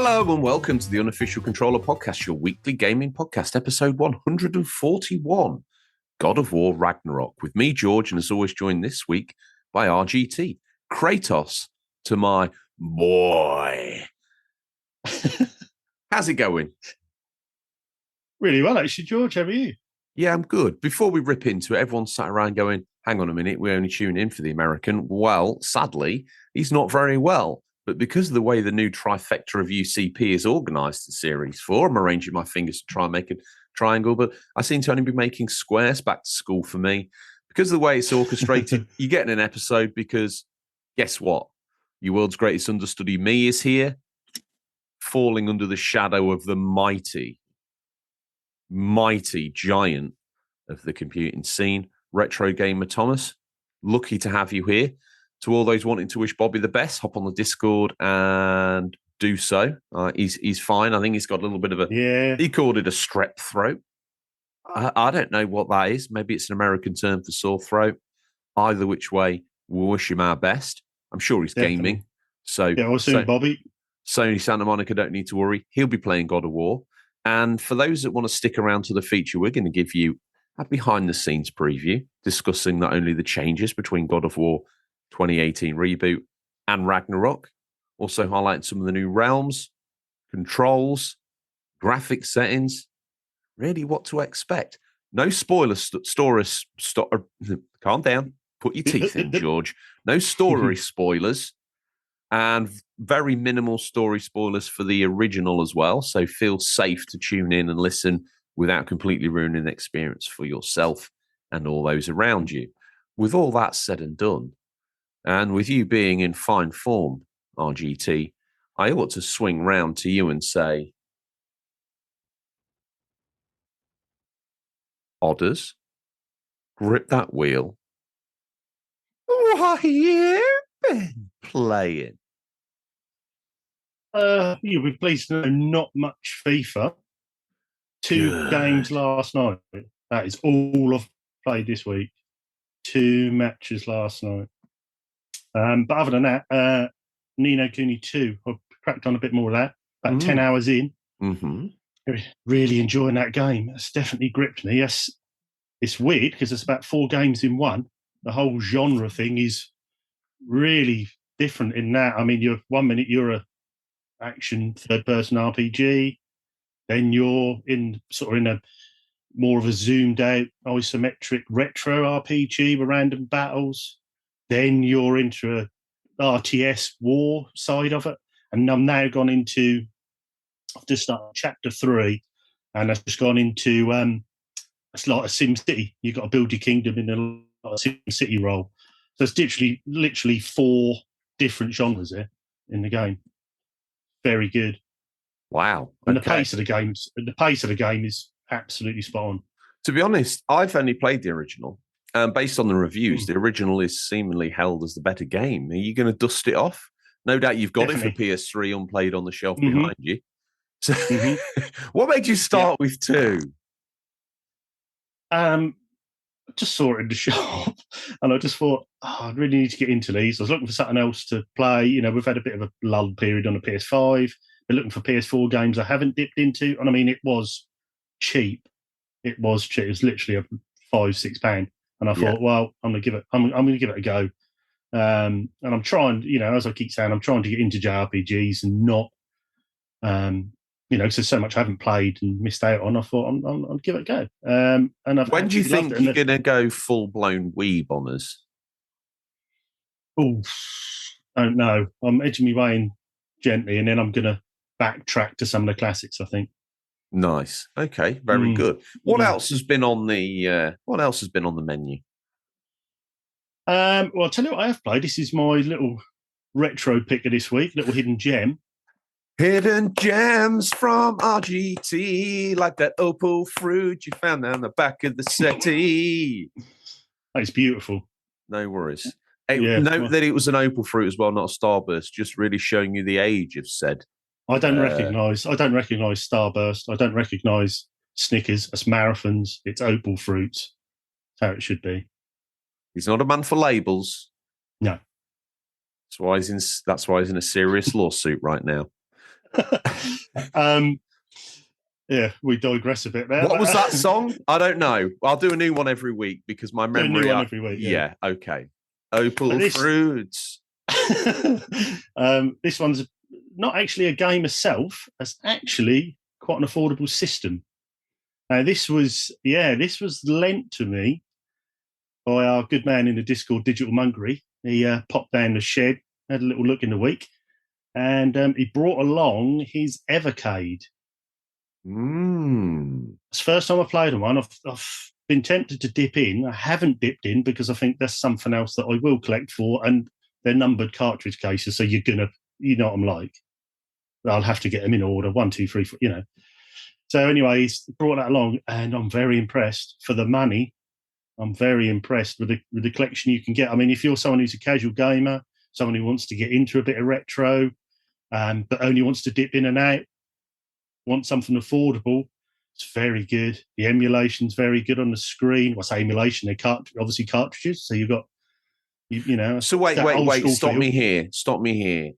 Hello and welcome to the Unofficial Controller Podcast, your weekly gaming podcast, episode 141, God of War Ragnarok, with me, George, and as always joined this week by RGT. Kratos to my boy. How's it going? Really well, actually, George. How are you? Yeah, I'm good. Before we rip into it, everyone sat around going, hang on a minute, we only tune in for the American. Well, sadly, he's not very well. But because of the way the new trifecta of UCP is organised in Series 4, I'm arranging my fingers to try and make a triangle, but I seem to only be making squares back to school for me. Because of the way it's orchestrated, you get in an episode because, guess what? Your world's greatest understudy, me, is here, falling under the shadow of the mighty giant of the computing scene, Retro Gamer Thomas. Lucky to have you here. To all those wanting to wish Bobby the best, hop on the Discord and do so. He's fine. I think he's got a little bit of he called it a strep throat. I don't know what that is. Maybe it's an American term for sore throat. Either which way, we'll wish him our best. I'm sure he's gaming. So Bobby. Sony Santa Monica don't need to worry. He'll be playing God of War. And for those that want to stick around to the feature, we're going to give you a behind-the-scenes preview discussing not only the changes between God of War 2018 reboot and Ragnarok, also highlighting some of the new realms, controls, graphic settings, really what to expect. No spoilers. Calm down. Put your teeth in, George. No story spoilers. And very minimal story spoilers for the original as well. So feel safe to tune in and listen without completely ruining the experience for yourself and all those around you. With all that said and done, and with you being in fine form, RGT, I ought to swing round to you and say, Odders, grip that wheel. What have you been playing? You'll be pleased to know not much FIFA. Two games last night. That is all I've played this week. 2 matches last night. But other than that, Ni no Kuni 2, I cracked on a bit more of that. About 10 hours in. Mm-hmm. Really enjoying that game. It's definitely gripped me. Yes, it's weird because it's about 4 games in one. The whole genre thing is really different in that. I mean, you're 1 minute you're a action third-person RPG, then you're in a more of a zoomed out isometric retro RPG with random battles. Then you're into a RTS war side of it, and I'm now gone into. I've just started chapter 3, and I've just gone into it's like a Sim City. You've got to build your kingdom in a Sim City role. So it's literally 4 different genres there in the game. Very good. Wow. And the pace of the game is absolutely spot on. To be honest, I've only played the original. Based on the reviews, the original is seemingly held as the better game. Are you going to dust it off? No doubt you've got it for PS3 unplayed on the shelf behind you. So what made you start with 2? I just saw it in the shop and I just thought, I really need to get into these. I was looking for something else to play. You know, we've had a bit of a lull period on the PS5. We're looking for PS4 games I haven't dipped into. And I mean, it was cheap. It was literally £5-6. And I thought, well, I'm going to give it a go. And I'm trying, as I keep saying, I'm trying to get into JRPGs and not, because there's so much I haven't played and missed out on. I thought I'll give it a go. When do you think you're going to go full-blown weeb on us? Oh, I don't know. I'm edging my way in gently, and then I'm going to backtrack to some of the classics, I think. Nice. Okay, very good. What else has been on the menu? Well, I'll tell you what I have played. This is my little retro pick of this week, little hidden gem. Hidden gems from RGT, like that opal fruit you found on the back of the settee. It's beautiful. No worries. Note that it was an opal fruit as well, not a starburst, just really showing you the age of said. I don't recognise starburst. I don't recognise Snickers. It's marathons. It's opal fruits. That's how it should be. He's not a man for labels. No. That's why he's in a serious lawsuit right now. Yeah, we digress a bit there. What was that song? I don't know. I'll do a new one every week because my Do a memory. new one every week. Yeah, okay. Opal this, fruits. This one's not actually a game itself. It's actually quite an affordable system. Now, this was lent to me by our good man in the Discord, Digital Mongery. He popped down the shed, had a little look in the week, and he brought along his Evercade. It's the first time I played on one. I've been tempted to dip in. I haven't dipped in because I think there's something else that I will collect for, and they're numbered cartridge cases, so you know what I'm like. I'll have to get them in order, 1, 2, 3, 4, So anyway, he's brought that along, and I'm very impressed. For the money, I'm very impressed with the collection you can get. I mean, if you're someone who's a casual gamer, someone who wants to get into a bit of retro, but only wants to dip in and out, want something affordable, it's very good. The emulation's very good on the screen. Well, I say emulation, they're obviously cartridges, so you've got So wait. Stop me here.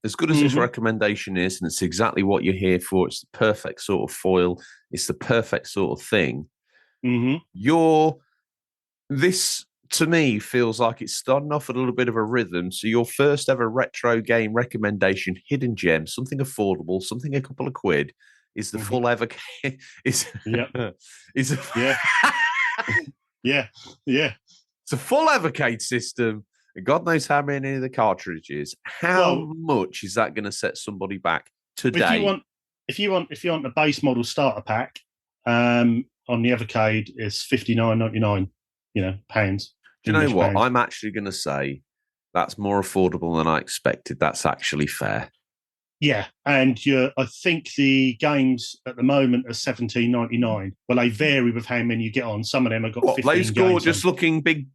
As good as this recommendation is, and it's exactly what you're here for, it's the perfect sort of foil. It's the perfect sort of thing. This to me feels like it's starting off at a little bit of a rhythm. So your first ever retro game recommendation, hidden gem, something affordable, something a couple of quid, is the full ever. Yeah. It's a full Evercade system. God knows how many of the cartridges. How much is that going to set somebody back today? If you want the base model starter pack, on the Evercade, it's $59.99. Pounds. Do you know what? I'm actually going to say that's more affordable than I expected. That's actually fair. Yeah, and I think the games at the moment are $17.99. Well, they vary with how many you get on. Some of them have got 15 those gorgeous looking big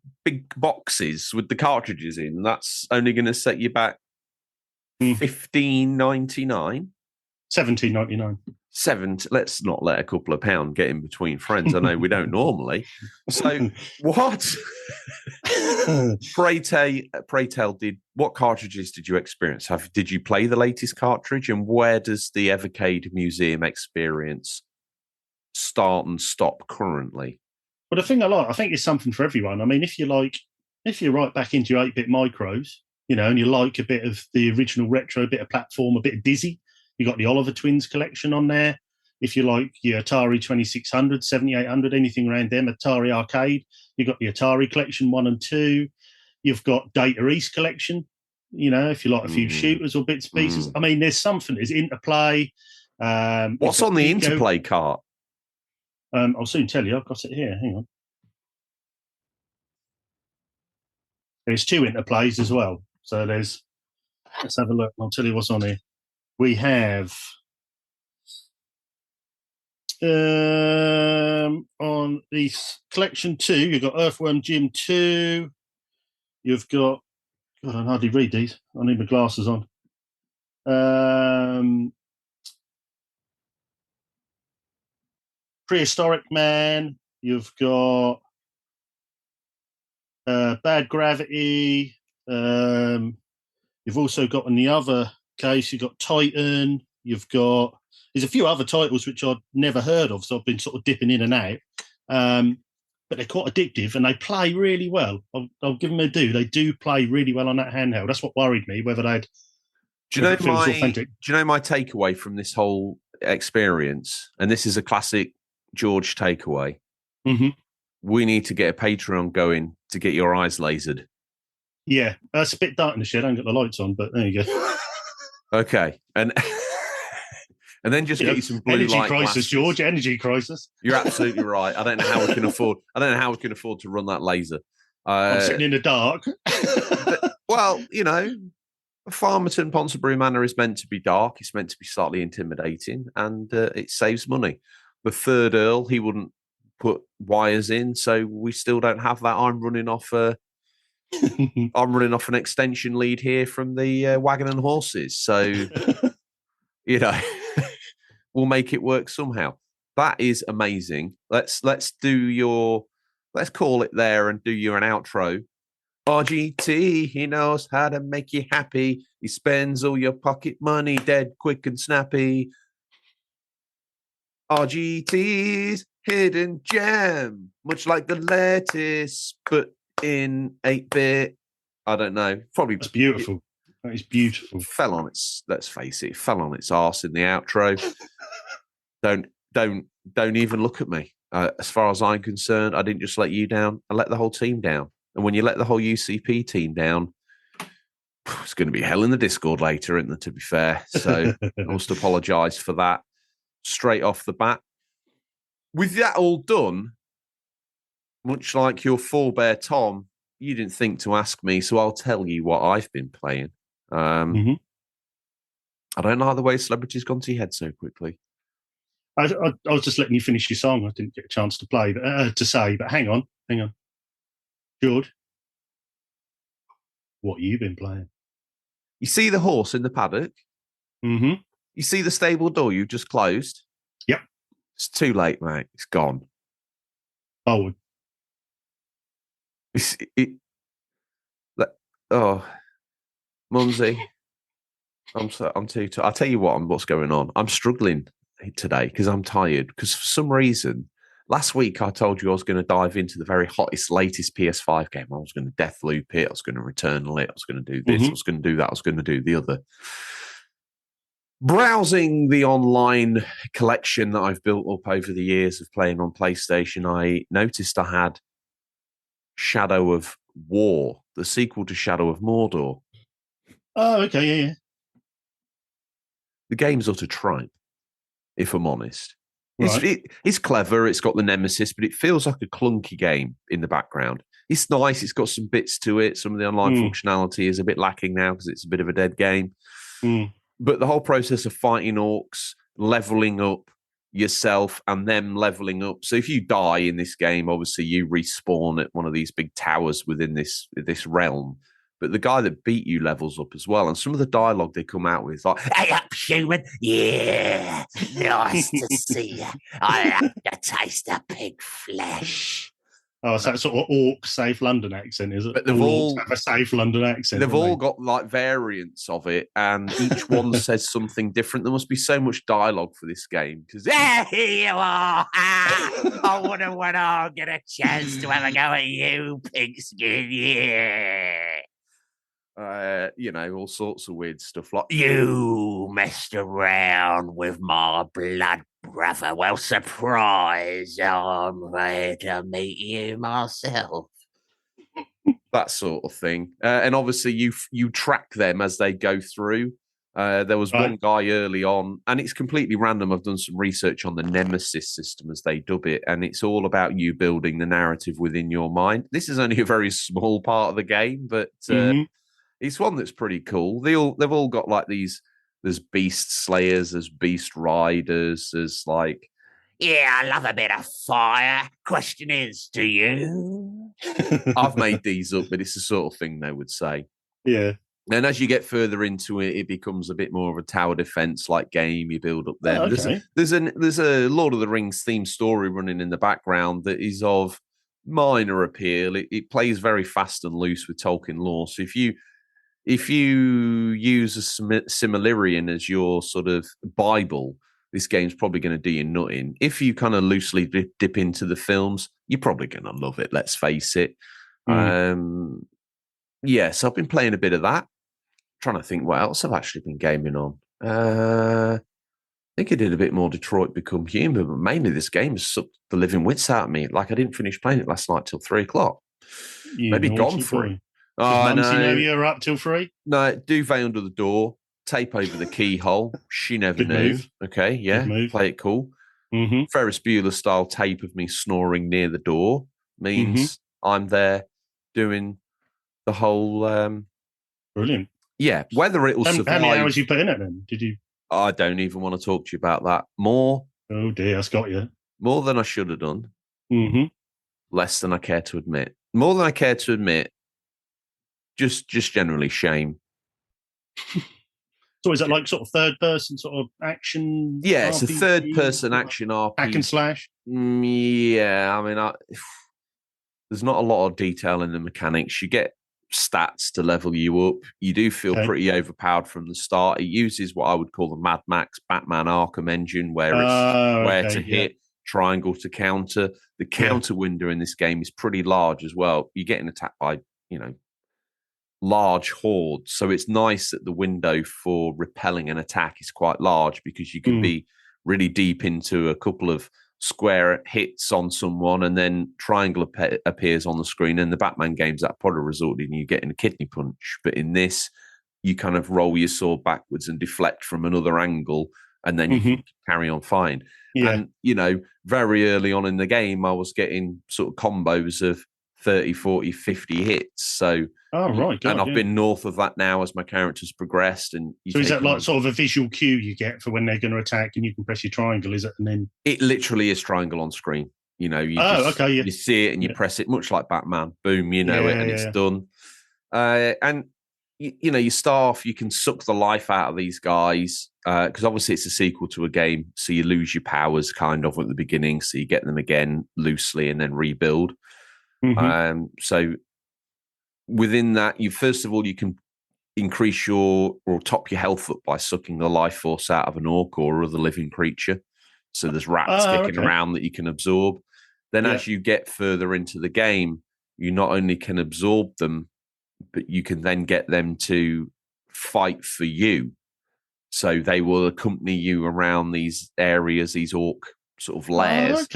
boxes with the cartridges in. That's only going to set you back $15.99. $17.99. Let's not let a couple of pounds get in between friends. I know we don't normally. So what? Pray tell, what cartridges did you experience? Did you play the latest cartridge? And where does the Evercade Museum experience start and stop currently? Well, the thing I think it's something for everyone. I mean, if you're right back into your 8-bit micros, and you like a bit of the original retro, a bit of platform, a bit of Dizzy, you got the Oliver Twins collection on there. If you like your Atari 2600, 7800, anything around them, Atari Arcade, you got the Atari collection 1 and 2. You've got Data East collection, if you like a few shooters or bits and pieces. I mean, there's something. There's Interplay. What's on the Interplay cart? I'll soon tell you. I've got it here. Hang on. There's 2 Interplays as well. So let's have a look. I'll tell you what's on here. We have on the collection 2, you've got Earthworm Jim 2. You've got, God, I can hardly read these. I need my glasses on. Prehistoric Man. You've got Bad Gravity. You've also got, in the other case, you've got Titan. There's a few other titles which I'd never heard of, so I've been sort of dipping in and out. But they're quite addictive and they play really well. I'll give them a do. They do play really well on that handheld. That's what worried me, whether they'd. Do you know my takeaway from this whole experience? And this is a classic George takeaway. We need to get a Patreon going to get your eyes lasered. Yeah, it's a bit dark in the shed. I haven't got the lights on, but there you go. Okay, and then just get you some blue energy light crisis, glasses. George. Energy crisis. You're absolutely right. I don't know how we can afford. To run that laser. I'm sitting in the dark. Well, Farmerton Ponsonbury Manor is meant to be dark. It's meant to be slightly intimidating, and it saves money. The third Earl, he wouldn't put wires in, so we still don't have that. I'm running off an extension lead here from the Wagon and Horses. So, we'll make it work somehow. That is amazing. Let's call it there and do you an outro. RGT, he knows how to make you happy. He spends all your pocket money dead quick and snappy. RGT's hidden gem, much like the lettuce, but in 8-bit. I don't know. Probably That's beautiful. That is beautiful. Fell on its. Let's face it, fell on its arse in the outro. don't even look at me. As far as I'm concerned, I didn't just let you down. I let the whole team down. And when you let the whole UCP team down, it's going to be hell in the Discord later, isn't it? To be fair, so I must apologise for that straight off the bat. With that all done, much like your forebear Tom, you didn't think to ask me, so I'll tell you what I've been playing. I don't know how the way celebrities gone to your head so quickly. I was just letting you finish your song. I didn't get a chance to play, to say. But hang on, George, what you been playing? You see the horse in the paddock? Mm-hmm. You see the stable door you've just closed? Yep. It's too late, mate. It's gone. Oh. Mumsy, I'm too. I'll tell you what's going on. I'm struggling today because I'm tired. Because for some reason, last week I told you I was going to dive into the very hottest, latest PS5 game. I was going to Deathloop it. I was going to Returnal it. I was going to do this. I was going to do that. I was going to do the other. Browsing the online collection that I've built up over the years of playing on PlayStation, I noticed I had Shadow of War, the sequel to Shadow of Mordor. Oh, okay, yeah. The game's utter tripe, if I'm honest. Right. It's clever, it's got the Nemesis, but it feels like a clunky game in the background. It's nice, it's got some bits to it. Some of the online functionality is a bit lacking now because it's a bit of a dead game. But the whole process of fighting orcs, leveling up yourself and them leveling up. So if you die in this game, obviously you respawn at one of these big towers within this realm. But the guy that beat you levels up as well. And some of the dialogue they come out with is like, "Hey up, human. Yeah, nice to see you. I like to taste of pig flesh." Oh, so that sort of orc safe London accent, is it? But they've all have a safe London accent. They've all got like variants of it, and each one says something different. There must be so much dialogue for this game because here you are. I wouldn't want to get a chance to have a go at you, pigskin. Yeah. All sorts of weird stuff like you messed around with my blood brother. Well, surprise, I'm ready to meet you myself. That sort of thing. And obviously you track them as they go through. There was one guy early on, and it's completely random. I've done some research on the Nemesis system, as they dub it, and it's all about you building the narrative within your mind. This is only a very small part of the game, but it's one that's pretty cool. They've all got like these. There's beast slayers, there's beast riders, there's like, yeah, I love a bit of fire. Question is, do you? I've made these up, but it's the sort of thing they would say. Yeah. And as you get further into it, it becomes a bit more of a tower defense like game. You build up them. Oh, okay. There's a Lord of the Rings theme story running in the background that is of minor appeal. It plays very fast and loose with Tolkien lore. So if you use a Silmarillion as your sort of Bible, this game's probably going to do you nutting. If you kind of loosely dip into the films, you're probably going to love it, let's face it. So I've been playing a bit of that. Trying to think what else I've actually been gaming on. I think I did a bit more Detroit Become Human, but mainly this game has sucked the living wits out of me. Like I didn't finish playing it last night till 3:00. Maybe gone for it. Does Mumsy know you're up till 3? No, duvet under the door, tape over the keyhole. She never Good knew. Move. Okay, yeah, Good move. Play it cool. Mm-hmm. Ferris Bueller style tape of me snoring near the door means I'm there doing the whole. Brilliant. Yeah, whether it will survive. How many hours you put in it then? Did you? I don't even want to talk to you about that. More. Oh dear, that's got you. More than I should have done. Mm-hmm. Less than I care to admit. More than I care to admit. Just generally shame. So is it like sort of third person sort of action? Yeah, RPG, it's a third person action RPG. Hack and slash? Yeah, I mean, there's not a lot of detail in the mechanics. You get stats to level you up. You do feel Okay. pretty overpowered from the start. It uses what I would call the Mad Max Batman Arkham engine, where it's square to hit, triangle to counter. The counter window in this game is pretty large as well. You're getting attacked by, large hordes. So it's nice that the window for repelling an attack is quite large, because you can be really deep into a couple of square hits on someone, and then triangle appears on the screen. And the Batman games, that probably resulted in you getting a kidney punch. But in this, you kind of roll your sword backwards and deflect from another angle, and then you can carry on fine. Yeah. And, very early on in the game, I was getting sort of combos of 30, 40, 50 hits. So, I've been north of that now as my character's progressed. And so is that like sort of a visual cue you get for when they're going to attack, and you can press your triangle, is it? And then it literally is triangle on screen. You see it and you press it, much like Batman. Boom, it's done. And you start off, you can suck the life out of these guys, because obviously it's a sequel to a game, so you lose your powers kind of at the beginning, so you get them again loosely and then rebuild. So within that, you can increase or top your health up by sucking the life force out of an orc or other living creature. So there's rats kicking around that you can absorb. Then as you get further into the game, you not only can absorb them, but you can then get them to fight for you. So they will accompany you around these areas, these orc sort of lairs.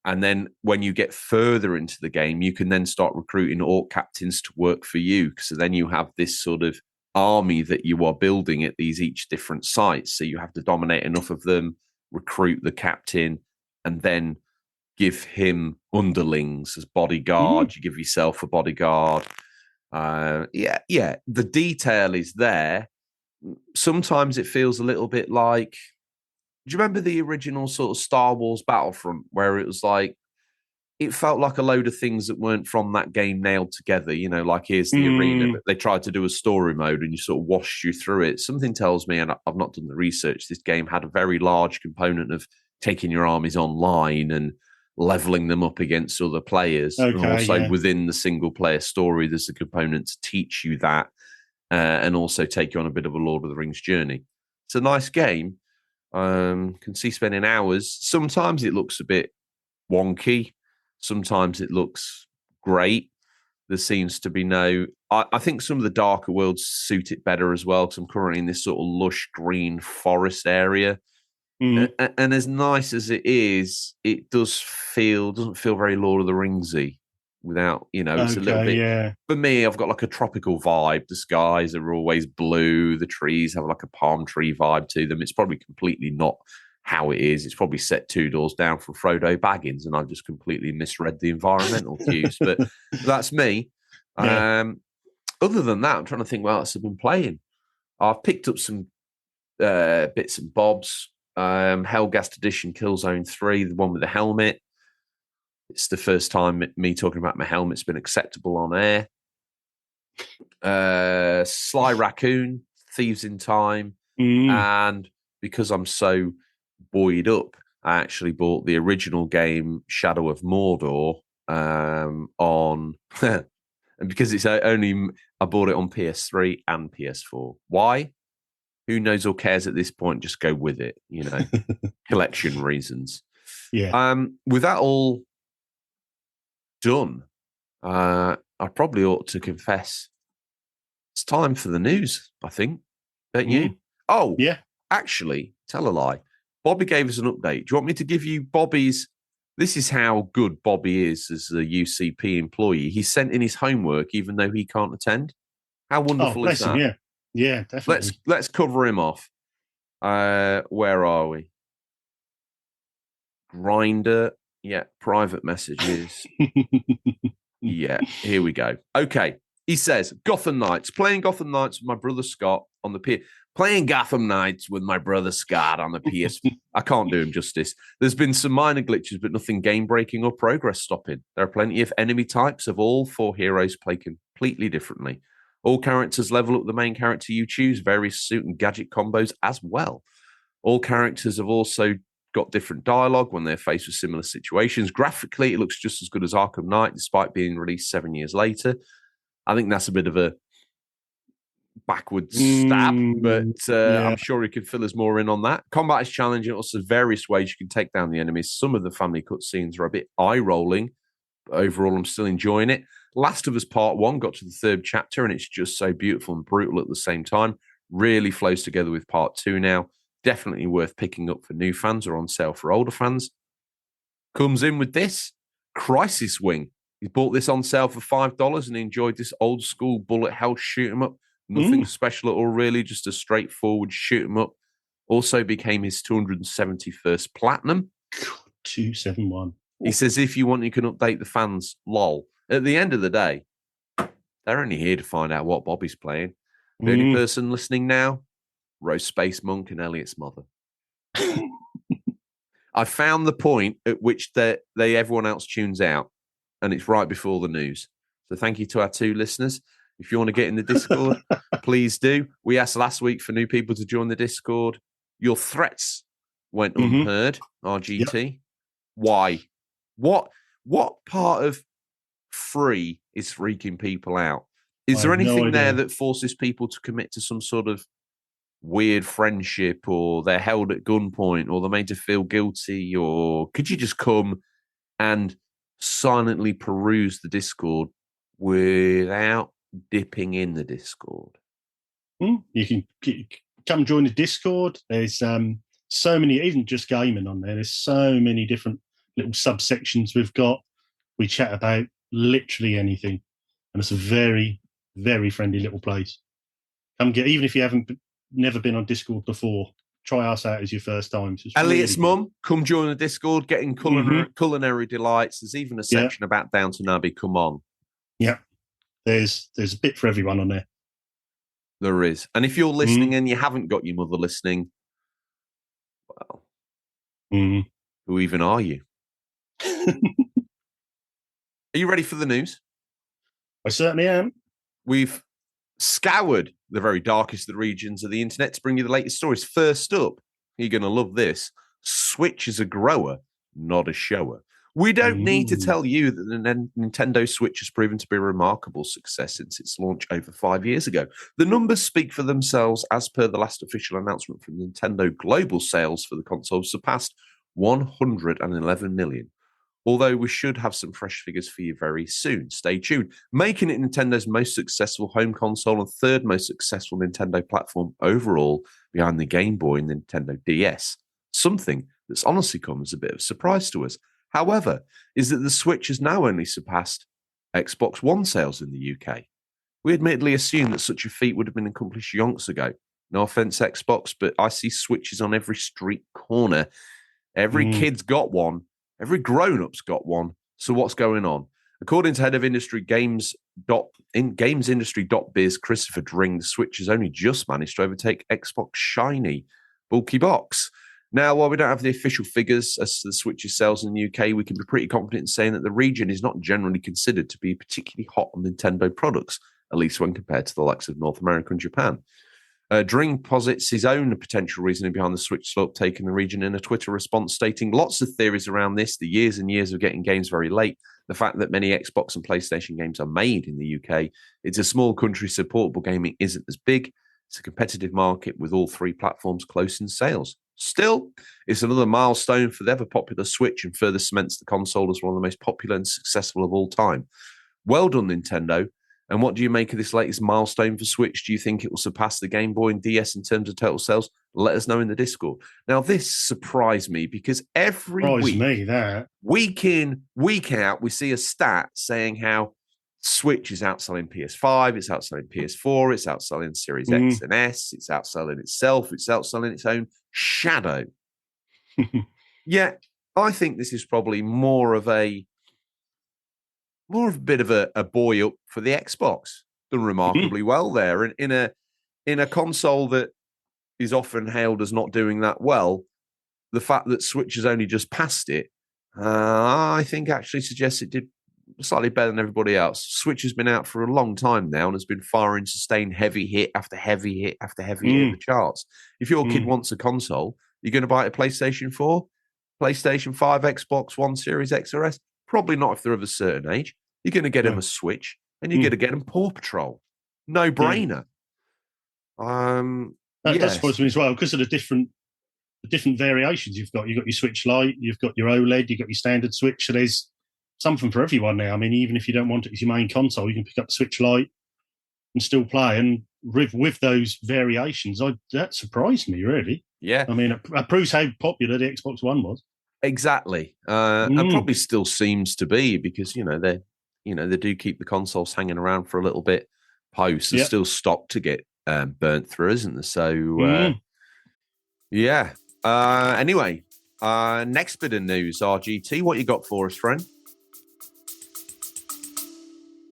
And then when you get further into the game, you can then start recruiting orc captains to work for you. So then you have this sort of army that you are building at these each different sites. So you have to dominate enough of them, recruit the captain, and then give him underlings as bodyguard. You give yourself a bodyguard. The detail is there. Sometimes it feels a little bit like, do you remember the original sort of Star Wars Battlefront, where it was like, it felt like a load of things that weren't from that game nailed together, like here's the arena, but they tried to do a story mode and you sort of washed you through it. Something tells me, and I've not done the research, this game had a very large component of taking your armies online and leveling them up against other players. And also within the single player story, there's a component to teach you that, and also take you on a bit of a Lord of the Rings journey. It's a nice game. Can see spending hours. Sometimes it looks a bit wonky. Sometimes it looks great. There seems to be I think some of the darker worlds suit it better as well, because I'm currently in this sort of lush green forest area. And as nice as it is, it doesn't feel very Lord of the Ringsy. Without, it's a little bit. For me, I've got like a tropical vibe. The skies are always blue. The trees have like a palm tree vibe to them. It's probably completely not how it is. It's probably set 2 doors down from Frodo Baggins, and I've just completely misread the environmental cues. But that's me. Other than that, I'm trying to think what else I've been playing. I've picked up some bits and bobs. Hellgast Edition Killzone 3, the one with the helmet. It's the first time me talking about my helmet's been acceptable on air. Sly Raccoon, Thieves in Time. And because I'm so buoyed up, I actually bought the original game, Shadow of Mordor, on... and because it's only... I bought it on PS3 and PS4. Why? Who knows or cares at this point? Just go with it, collection reasons. With that all done, I probably ought to confess it's time for the news, I think. Don't you? Oh, yeah. Actually, tell a lie. Bobby gave us an update. Do you want me to give you Bobby's? This is how good Bobby is as a UCP employee. He sent in his homework even though he can't attend. How wonderful is that? Him, yeah, definitely. Let's cover him off. Where are we? Grinder. Yeah, private messages. Yeah, here we go. Okay. He says, Gotham Knights. Playing Gotham Knights with my brother Scott on the PS. Playing Gotham Knights with my brother Scott on the PS. I can't do him justice. There's been some minor glitches, but nothing game-breaking or progress-stopping. There are plenty of enemy types of all 4 heroes play completely differently. All characters level up the main character you choose, various suit and gadget combos as well. All characters have also got different dialogue when they're faced with similar situations. Graphically, it looks just as good as Arkham Knight, despite being released 7 years later. I think that's a bit of a backwards stab, but I'm sure he could fill us more in on that. Combat is challenging. Also, various ways you can take down the enemies. Some of the family cutscenes are a bit eye-rolling, but overall, I'm still enjoying it. Last of Us Part 1 got to the 3rd chapter, and it's just so beautiful and brutal at the same time. Really flows together with Part 2 now. Definitely worth picking up for new fans or on sale for older fans. Comes in with this, Crisis Wing. He bought this on sale for $5 and he enjoyed this old school bullet hell shoot 'em up. Nothing special at all, really, just a straightforward shoot 'em up. Also became his 271st platinum. 271. He says, if you want, you can update the fans. Lol. At the end of the day, they're only here to find out what Bobby's playing. The only person listening now, Rose Space Monk and Elliot's mother. I found the point at which everyone else tunes out, and it's right before the news. So thank you to our 2 listeners. If you want to get in the Discord, please do. We asked last week for new people to join the Discord. Your threats went unheard, RGT. Yep. Why? What part of free is freaking people out? Is there anything there that forces people to commit to some sort of weird friendship, or they're held at gunpoint, or they're made to feel guilty, or could you just come and silently peruse the Discord without dipping in the Discord? You can come join the Discord. There's so many, even just gaming on there. There's so many different little subsections we've got. We chat about literally anything, and it's a very, very friendly little place. Come get, even if you haven't never been on Discord before, try us out as your first time. Elliot's mum, come join the Discord, getting culinary delights. There's even a section about Downton Abbey. Come on. Yeah. There's a bit for everyone on there. There is. And if you're listening and you haven't got your mother listening, well, who even are you? Are you ready for the news? I certainly am. We've scoured the very darkest of the regions of the internet to bring you the latest stories. First up, you're going to love this. Switch is a grower, not a shower. We don't need to tell you that the Nintendo Switch has proven to be a remarkable success since its launch over 5 years ago. The numbers speak for themselves. As per the last official announcement from Nintendo, global sales for the console surpassed 111 million. Although we should have some fresh figures for you very soon. Stay tuned. Making it Nintendo's most successful home console and 3rd most successful Nintendo platform overall, behind the Game Boy and Nintendo DS. Something that's honestly come as a bit of a surprise to us. However, is that the Switch has now only surpassed Xbox One sales in the UK. We admittedly assumed that such a feat would have been accomplished yonks ago. No offense, Xbox, but I see Switches on every street corner. Every kid's got one. Every grown-up's got one. So what's going on? According to head of industry gamesindustry.biz, Christopher Dring, the Switch has only just managed to overtake Xbox Shiny bulky box. Now, while we don't have the official figures as to the Switch's sales in the UK, we can be pretty confident in saying that the region is not generally considered to be particularly hot on Nintendo products, at least when compared to the likes of North America and Japan. Dring posits his own potential reasoning behind the Switch slow uptake in the region in a Twitter response, stating lots of theories around this, the years and years of getting games very late, the fact that many Xbox and PlayStation games are made in the UK. It's a small country, so portable gaming isn't as big. It's a competitive market with all 3 platforms close in sales. Still, it's another milestone for the ever-popular Switch and further cements the console as one of the most popular and successful of all time. Well done, Nintendo. And what do you make of this latest milestone for Switch? Do you think it will surpass the Game Boy and DS in terms of total sales? Let us know in the Discord. Now, this surprised me because every week in, week out, we see a stat saying how Switch is outselling PS5, it's outselling PS4, it's outselling Series X and S, it's outselling itself, it's outselling its own shadow. Yet, I think this is probably more of a bit of a buoy up for the Xbox. Done remarkably well there. And in a console that is often hailed as not doing that well, the fact that Switch has only just passed it, I think actually suggests it did slightly better than everybody else. Switch has been out for a long time now and has been firing sustained heavy hit after heavy hit after heavy hit in the charts. If your kid wants a console, you're going to buy a PlayStation 4, PlayStation 5, Xbox One, Series X or S? Probably not if they're of a certain age. You're going to get them a Switch, and you're going to get them Paw Patrol. No brainer. That does surprise me as well because of the different variations you've got. You've got your Switch Lite, you've got your OLED, you've got your standard Switch. So there's something for everyone now. I mean, even if you don't want it as your main console, you can pick up the Switch Lite and still play. And with those variations, that surprised me, really. Yeah. I mean, it proves how popular the Xbox One was. Exactly. And probably still seems to be because, they do keep the consoles hanging around for a little bit post. There's still stock to get burnt through, isn't there? So, yeah. Anyway, next bit of news, RGT, what you got for us, friend?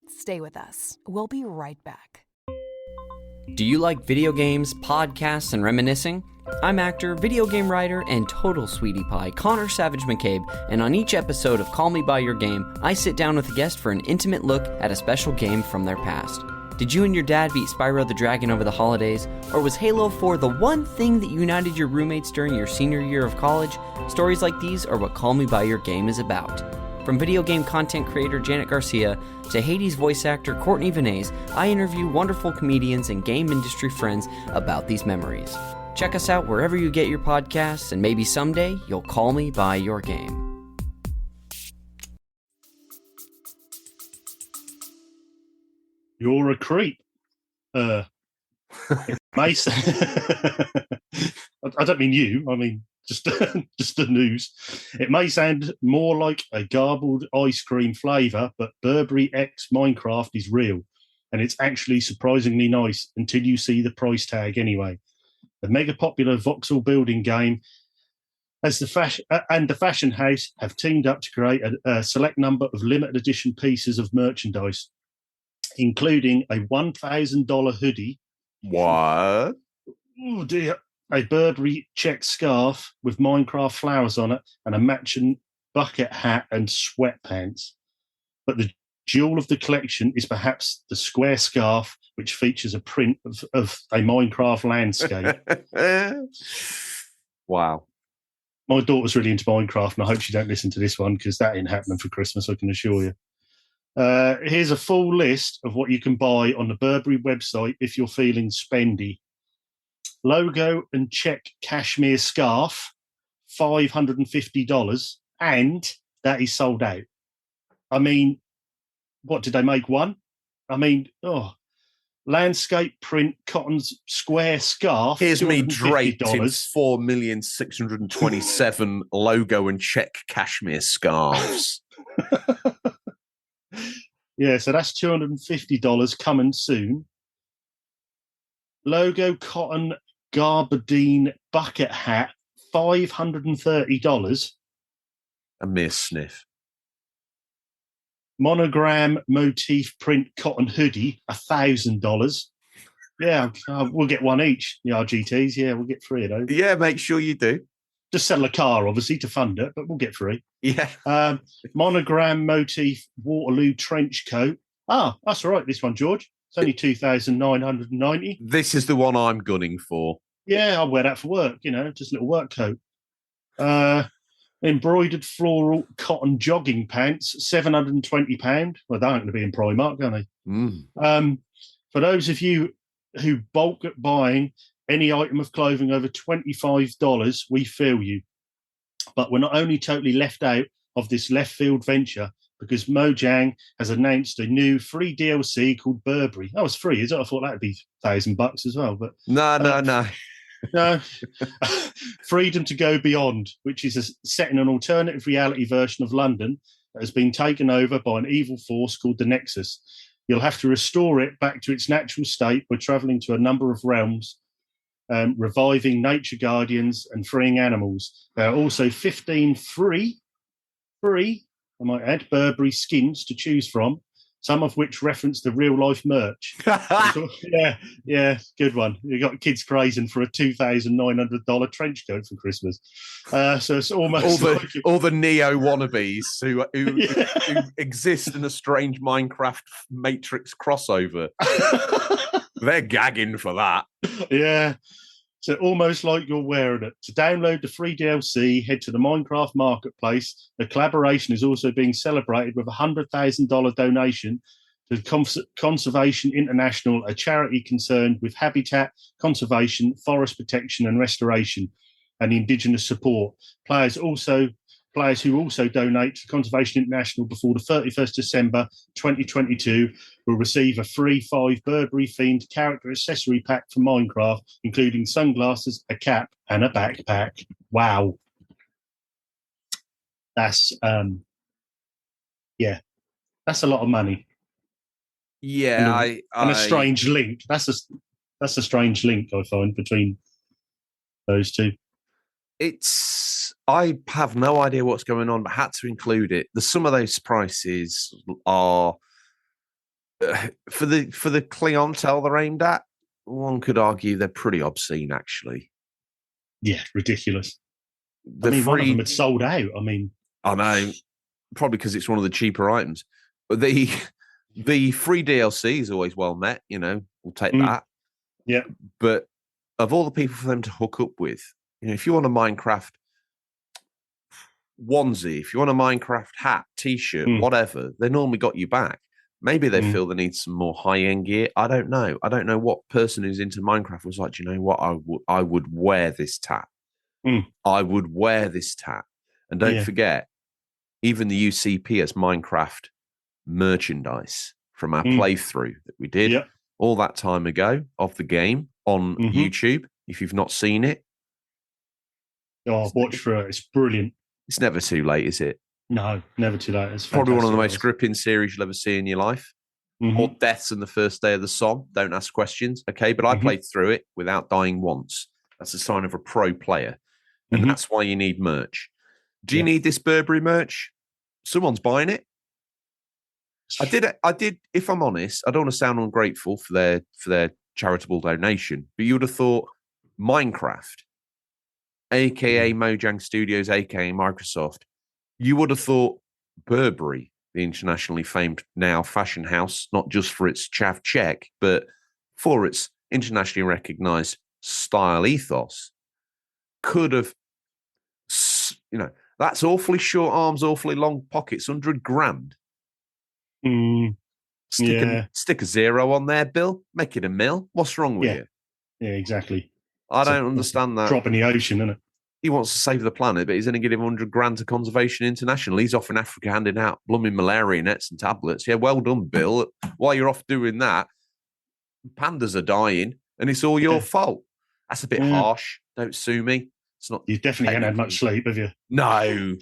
Stay with us. We'll be right back. Do you like video games, podcasts, and reminiscing? I'm actor, video game writer, and total sweetie pie, Connor Savage McCabe, and on each episode of Call Me By Your Game, I sit down with a guest for an intimate look at a special game from their past. Did you and your dad beat Spyro the Dragon over the holidays? Or was Halo 4 the one thing that united your roommates during your senior year of college? Stories like these are what Call Me By Your Game is about. From video game content creator Janet Garcia to Hades voice actor Courtney Vinay's, I interview wonderful comedians and game industry friends about these memories. Check us out wherever you get your podcasts, and maybe someday you'll call me by your game. You're a creep. Mason. I don't mean you. I mean just the news. It may sound more like a garbled ice cream flavour, but Burberry X Minecraft is real, and it's actually surprisingly nice until you see the price tag anyway. The mega popular voxel building game as the fashion house have teamed up to create a select number of limited edition pieces of merchandise, including a $1,000 hoodie. What? Oh dear. A Burberry check scarf with Minecraft flowers on it, and a matching bucket hat and sweatpants. But the jewel of the collection is perhaps the square scarf, which features a print of a Minecraft landscape. Wow. My daughter's really into Minecraft, and I hope she don't listen to this one because that ain't happening for Christmas, I can assure you. Here's a full list of what you can buy on the Burberry website if you're feeling spendy. Logo and check cashmere scarf, $550, and that is sold out. I mean, what did they make one? I mean, landscape print cotton square scarf. Here's me draped in 4,627 logo and check cashmere scarves. Yeah, so that's $250 coming soon. Logo cotton gabardine bucket hat, $530. A mere sniff. Monogram motif print cotton hoodie, $1,000. Yeah, we'll get one each. The RGTs, yeah, we'll get 3 of those. Yeah, make sure you do. Just sell a car, obviously, to fund it, but we'll get 3. Yeah. Monogram motif Waterloo trench coat. That's all right, this one, George. It's only $2,990. This is the one I'm gunning for. Yeah, I'll wear that for work, just a little work coat. Embroidered floral cotton jogging pants, £720. Well, they aren't going to be in Primark, are they? For those of you who bulk at buying any item of clothing over $25, we feel you. But we're not only totally left out of this left field venture, because Mojang has announced a new free DLC called Burberry. Oh, it's free, is it? I thought that'd be $1,000 as well. But No. No. Freedom to Go Beyond, which is set in an alternative reality version of London that has been taken over by an evil force called the Nexus. You'll have to restore it back to its natural state by travelling to a number of realms, reviving nature guardians and freeing animals. There are also 15 free, I might add, Burberry skins to choose from, some of which reference the real-life merch. Yeah, good one. You got kids crazing for a $2,900 trench coat for Christmas. So it's almost all the Neo wannabes who exist in a strange Minecraft Matrix crossover. They're gagging for that. Yeah. So almost like you're wearing it. To download the free DLC, head to the Minecraft Marketplace. The collaboration is also being celebrated with a $100,000 donation to Conservation International, a charity concerned with habitat conservation, forest protection and restoration, and Indigenous support. Players who also donate to Conservation International before the 31st December 2022 will receive a free 5 Burberry-themed character accessory pack for Minecraft, including sunglasses, a cap, and a backpack. Wow. That's, that's a lot of money. Yeah, and a strange link. That's a strange link I find between those two. I have no idea what's going on, but had to include it. Some of those prices are for the clientele they're aimed at. One could argue they're pretty obscene, actually. Yeah, ridiculous. One of them had sold out. I know, probably because it's one of the cheaper items. But the free DLC is always well met. We'll take that. Yeah. But of all the people for them to hook up with, if you want a Minecraft onesie, if you want a Minecraft hat, T-shirt, whatever, they normally got you back. Maybe they feel they need some more high-end gear. I don't know. I don't know what person who's into Minecraft was like, do you know what? I would wear this tat. I would wear this tat. And don't forget, even the UCP has Minecraft merchandise from our playthrough that we did all that time ago of the game on YouTube. If you've not seen it, watch for it. It's brilliant. It's never too late, is it? No, never too late. It's probably one of the most gripping series you'll ever see in your life. More deaths than the first day of the song. Don't ask questions. Okay, but I played through it without dying once. That's a sign of a pro player. And that's why you need merch. Do you need this Burberry merch? Someone's buying it. I did. If I'm honest, I don't want to sound ungrateful for their charitable donation, but you would have thought Minecraft, aka Mojang Studios, aka Microsoft, you would have thought Burberry, the internationally famed now fashion house, not just for its chav check, but for its internationally recognized style ethos, could have, that's awfully short arms, awfully long pockets, $100,000. Stick a zero on there, Bill. Make it a mil. What's wrong with you? Yeah, exactly. I don't understand that. Drop in the ocean, isn't it? He wants to save the planet, but he's only giving $100,000 to Conservation International. He's off in Africa handing out blooming malaria nets and tablets. Yeah, well done, Bill. While you're off doing that, pandas are dying, and it's all your fault. That's a bit harsh. Don't sue me. It's not. You definitely haven't had much sleep, have you? No.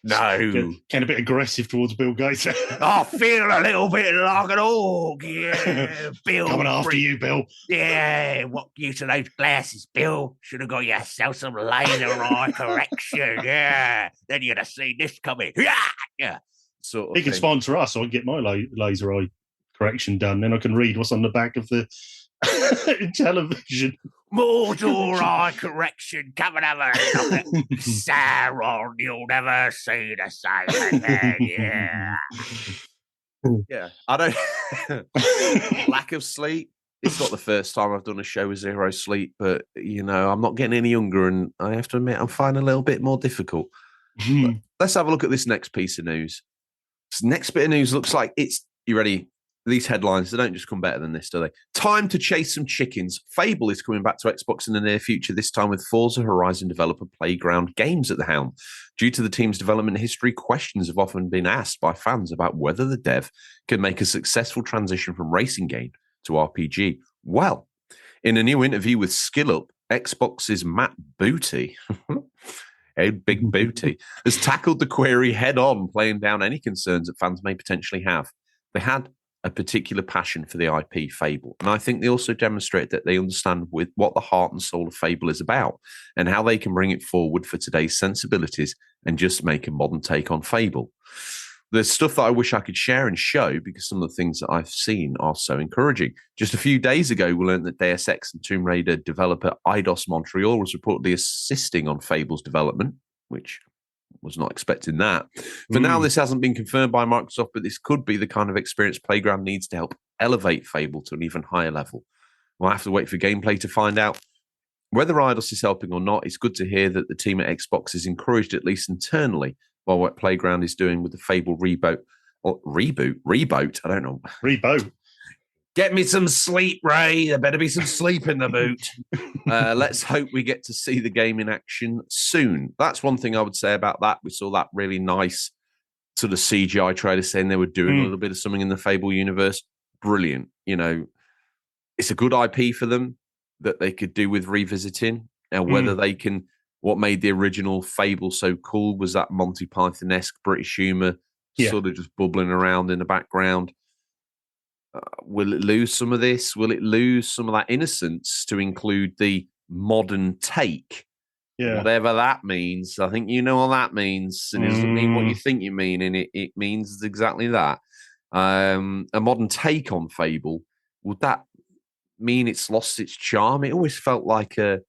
Getting a bit aggressive towards Bill Gates. I feel a little bit like an org. Yeah, Bill. Coming after you, Bill. Yeah, what use of those glasses, Bill? Should have got yourself some laser eye correction. Yeah, then you'd have seen this coming. Yeah. Sort of he can sponsor us, so I can get my laser eye correction done. Then I can read what's on the back of the television. Mortal eye correction coming over. Sauron, you'll never see the same again. Yeah. Yeah. I don't. Lack of sleep. It's not the first time I've done a show with zero sleep, but I'm not getting any younger, and I have to admit I'm finding a little bit more difficult. Let's have a look at this next piece of news. This next bit of news looks like it's. You ready? These headlines, they don't just come better than this, do they? Time to chase some chickens. Fable is coming back to Xbox in the near future, this time with Forza Horizon developer Playground Games at the helm. Due to the team's development history, questions have often been asked by fans about whether the dev can make a successful transition from racing game to RPG. Well, in a new interview with SkillUp, Xbox's Matt Booty, a big booty, has tackled the query head on, playing down any concerns that fans may potentially have. They had a particular passion for the IP Fable. And I think they also demonstrate that they understand with what the heart and soul of Fable is about and how they can bring it forward for today's sensibilities and just make a modern take on Fable. There's stuff that I wish I could share and show because some of the things that I've seen are so encouraging. Just a few days ago, we learned that Deus Ex and Tomb Raider developer Eidos Montreal was reportedly assisting on Fable's development, which was not expecting that. For now, this hasn't been confirmed by Microsoft, but this could be the kind of experience Playground needs to help elevate Fable to an even higher level. We'll have to wait for gameplay to find out. Whether Eidos is helping or not, it's good to hear that the team at Xbox is encouraged, at least internally, by what Playground is doing with the Fable reboot or reboot. I don't know. Reboot. Get me some sleep, Ray. There better be some sleep in the boot. Let's hope we get to see the game in action soon. That's one thing I would say about that. We saw that really nice sort of CGI trailer saying they were doing a little bit of something in the Fable universe. Brilliant. It's a good IP for them that they could do with revisiting. Now, whether they can, what made the original Fable so cool was that Monty Python-esque British humour sort of just bubbling around in the background. Will it lose some of this? Will it lose some of that innocence to include the modern take? Yeah. Whatever that means. I think you know what that means. And it doesn't mean what you think you mean. And it means exactly that. A modern take on Fable, would that mean it's lost its charm? It always felt like a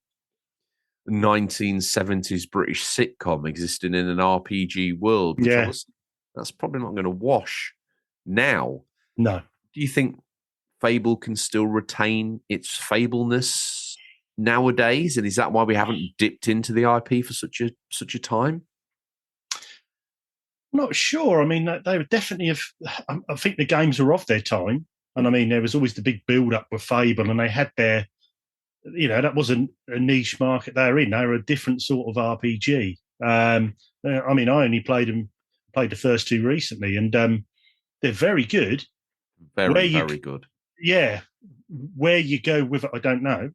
1970s British sitcom existing in an RPG world. Which that's probably not going to wash now. No. Do you think Fable can still retain its Fableness nowadays? And is that why we haven't dipped into the IP for such a time? Not sure. I mean, they would definitely have. I think the games were of their time. And I mean, there was always the big build up with Fable, and they had their, that wasn't a niche market they were in. They were a different sort of RPG. I mean, I only played the first two recently, and they're very good. Very good. Yeah. Where you go with it, I don't know.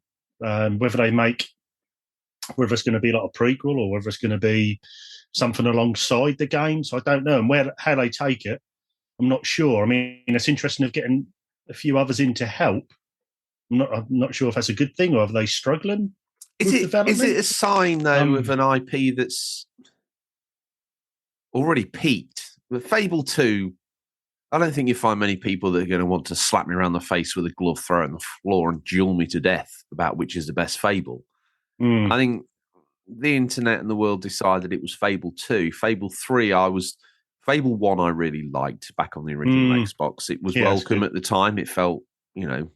Whether it's going to be like a prequel or whether it's going to be something alongside the games, I don't know. And how they take it, I'm not sure. I mean, it's interesting of getting a few others in to help. I'm not sure if that's a good thing or are they struggling with development. Is it a sign, though, of an IP that's already peaked? With Fable 2, I don't think you find many people that are going to want to slap me around the face with a glove, throw it on the floor and duel me to death about which is the best Fable. I think the internet and the world decided it was Fable 2. Fable 3, Fable 1 I really liked back on the original Xbox. It was welcome at the time. It felt,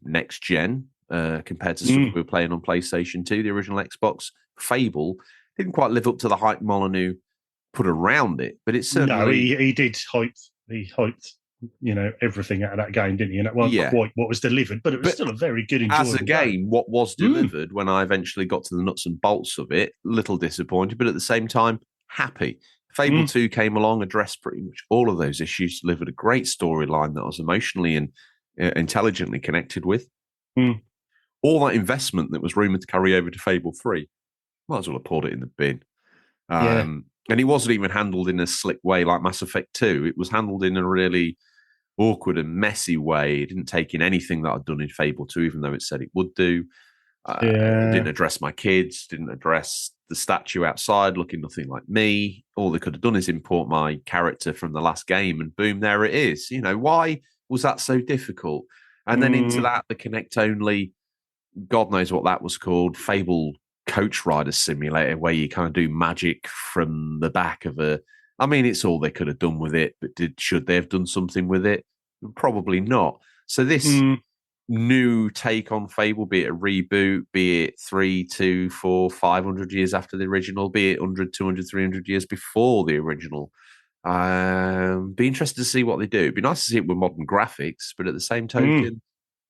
next gen compared to stuff we were playing on PlayStation 2, the original Xbox. Fable didn't quite live up to the hype Molyneux put around it, but it's certainly... No, he did hype. He hyped everything out of that game, didn't he? And that wasn't quite what was delivered, but it was still a very good, enjoyable as a game. What was delivered when I eventually got to the nuts and bolts of it, little disappointed, but at the same time, happy. Fable 2 came along, addressed pretty much all of those issues, delivered a great storyline that I was emotionally and intelligently connected with. All that investment that was rumoured to carry over to Fable 3, might as well have poured it in the bin. And it wasn't even handled in a slick way like Mass Effect 2. It was handled in a really awkward and messy way. It didn't take in anything that I'd done in Fable 2, even though it said it would do. Didn't address my kids, didn't address the statue outside looking nothing like me. All they could have done is import my character from the last game, and boom, there it is. Why was that so difficult? And then into that, the Connect only, God knows what that was called, Fable Coach Rider Simulator, where you kind of do magic from the back of a... I mean, it's all they could have done with it, but should they have done something with it? Probably not. So this new take on Fable, be it a reboot, be it 3, 2, 4, 500 years after the original, be it 100, 200, 300 years before the original, be interested to see what they do. It'd be nice to see it with modern graphics, but at the same token, it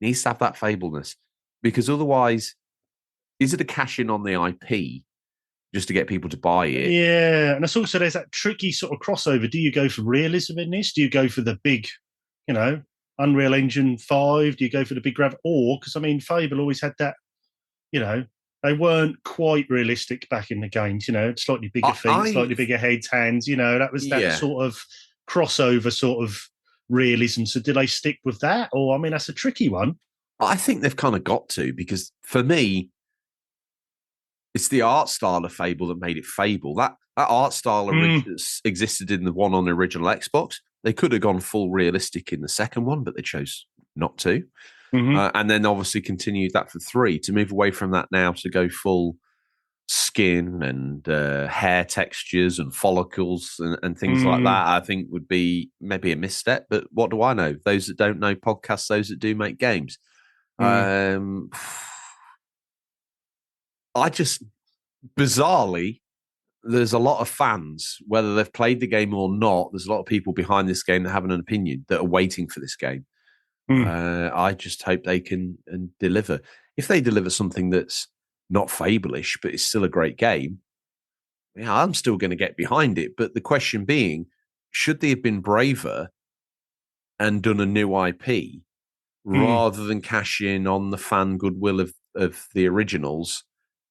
needs to have that Fableness, because otherwise, is it a cash in on the IP just to get people to buy it? Yeah, and it's also there's that tricky sort of crossover. Do you go for realism in this? Do you go for the big, Unreal Engine 5? Do you go for the big graphic? Or, because I mean, Fable always had that, they weren't quite realistic back in the games, slightly bigger feet, slightly bigger heads, hands, that was that sort of crossover sort of realism. So did they stick with that? Or, I mean, that's a tricky one. I think they've kind of got to, because for me, it's the art style of Fable that made it Fable. That art style existed in the one on the original Xbox. They could have gone full realistic in the second one, but they chose not to. And then obviously continued that for 3. To move away from that now to go full skin and hair textures and follicles and things like that, I think would be maybe a misstep. But what do I know? Those that don't know podcasts, those that do make games. I just bizarrely there's a lot of fans, whether they've played the game or not. There's a lot of people behind this game that have an opinion that are waiting for this game. I just hope they can deliver. If they deliver something that's not Fable-ish, but it's still a great game, yeah, I'm still going to get behind it. But the question being, should they have been braver and done a new IP rather than cash in on the fan goodwill of the originals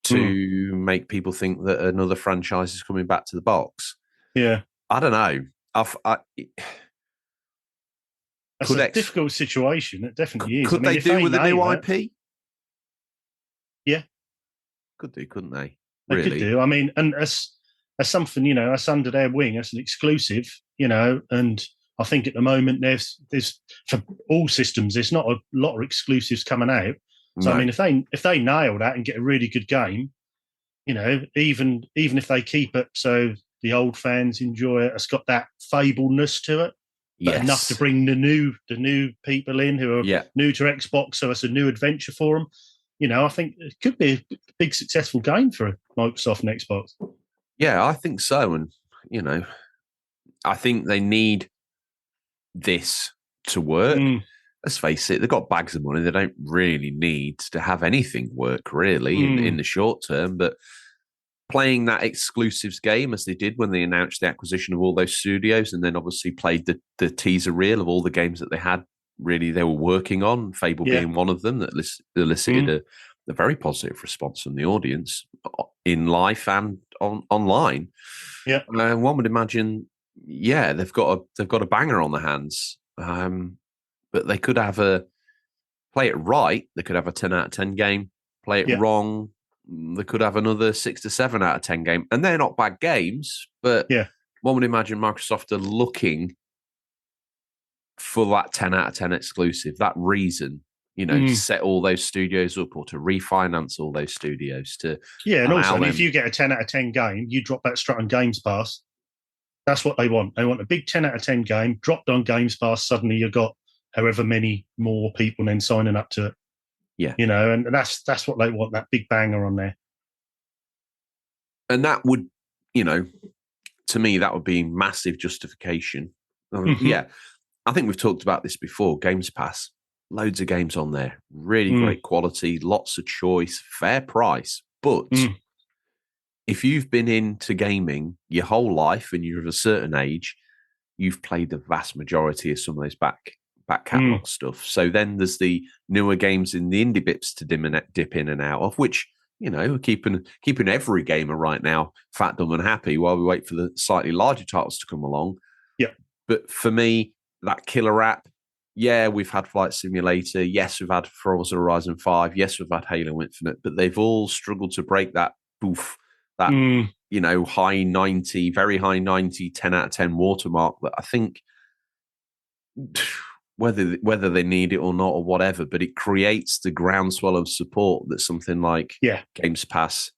to make people think that another franchise is coming back to the box? Yeah. I don't know. That's a difficult situation. It definitely is. Could they do with a new IP? Yeah. Could do, couldn't they? They could do. I mean, and as something, that's under their wing, as an exclusive, and I think at the moment there's for all systems, there's not a lot of exclusives coming out. So I mean, if they nail that and get a really good game, even if they keep it so the old fans enjoy it, it's got that Fableness to it. But enough to bring the new people in who are new to Xbox, so it's a new adventure for them. I think it could be a big successful game for Microsoft and Xbox. Yeah, I think so. And, I think they need this to work. Let's face it, they've got bags of money. They don't really need to have anything work, really, in the short term. But playing that exclusives game, as they did when they announced the acquisition of all those studios, and then obviously played the teaser reel of all the games that they had, really, they were working on, Fable being one of them, that elicited a very positive response from the audience in life and online. Yeah, one would imagine, they've got a banger on their hands, but they could have play it right. They could have a 10 out of 10 game. Play it wrong, they could have another 6 to 7 out of 10 game, and they're not bad games. But one would imagine Microsoft are looking for that 10 out of 10 exclusive, that reason, to set all those studios up or to refinance all those studios to and also if you get a 10 out of 10 game, you drop that straight on Games Pass. That's what they want. They want a big 10 out of 10 game dropped on Games Pass. Suddenly you've got however many more people then signing up to it. Yeah, and that's what they want, that big banger on there. And that would, to me, that would be massive justification. Yeah, I think we've talked about this before. Games Pass, loads of games on there, really great quality, lots of choice, fair price. But if you've been into gaming your whole life and you're of a certain age, you've played the vast majority of some of those back catalogue stuff. So then there's the newer games in the indie bits to dip in and out of, which, keeping every gamer right now fat, dumb and happy while we wait for the slightly larger titles to come along. Yeah. But for me, that killer app, we've had Flight Simulator. Yes, we've had Forza Horizon 5. Yes, we've had Halo Infinite, but they've all struggled to break that high 90, very high 90, 10 out of 10 watermark that I think whether they need it or not or whatever, but it creates the groundswell of support that something like Games Pass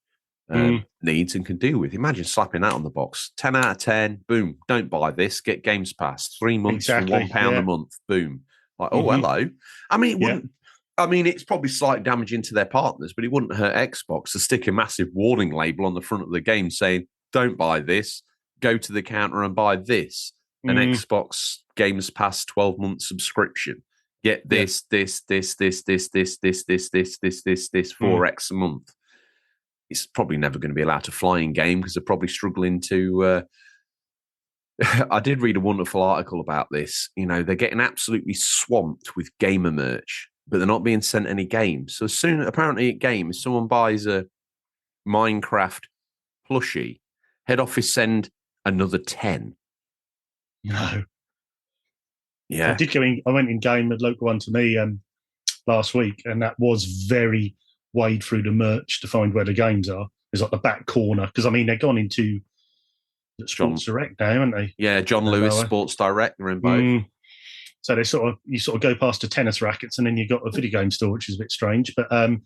needs and can do with. Imagine slapping that on the box. 10 out of 10, boom, don't buy this, get Games Pass. 3 months for £1 a month, boom. Like, hello. I mean, it wouldn't. I mean, it's probably slight damaging to their partners, but it wouldn't hurt Xbox to stick a massive warning label on the front of the game saying, don't buy this, go to the counter and buy this. An Xbox Games Pass 12-month subscription. Get this for X a month. It's probably never going to be allowed to fly in game because they're probably struggling to. I did read a wonderful article about this. They're getting absolutely swamped with gamer merch, but they're not being sent any games. So soon, apparently, at games, someone buys a Minecraft plushie, head office send another 10. No. Yeah. I did go in. I went in game, a local one to me last week, and that was very wade through the merch to find where the games are. It's like the back corner because they've gone into Sports Direct now, haven't they? Yeah, John Lewis Sports Direct. They're in both. So you sort of go past the tennis rackets, and then you've got a video game store, which is a bit strange. But and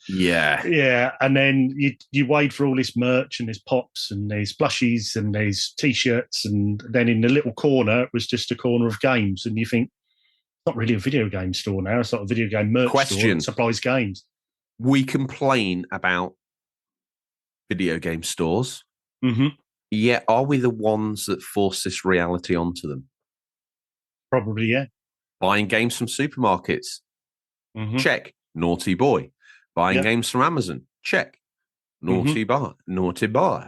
then you wade for all this merch, and there's pops, and there's plushies, and there's t-shirts, and then in the little corner, it was just a corner of games, and you think it's not really a video game store now; it's not a video game merch store. It supplies games. We complain about video game stores. Yeah, are we the ones that force this reality onto them? Probably, yeah. Buying games from supermarkets? Mm-hmm. Check. Naughty boy. Buying games from Amazon? Check. Naughty boy. Naughty boy.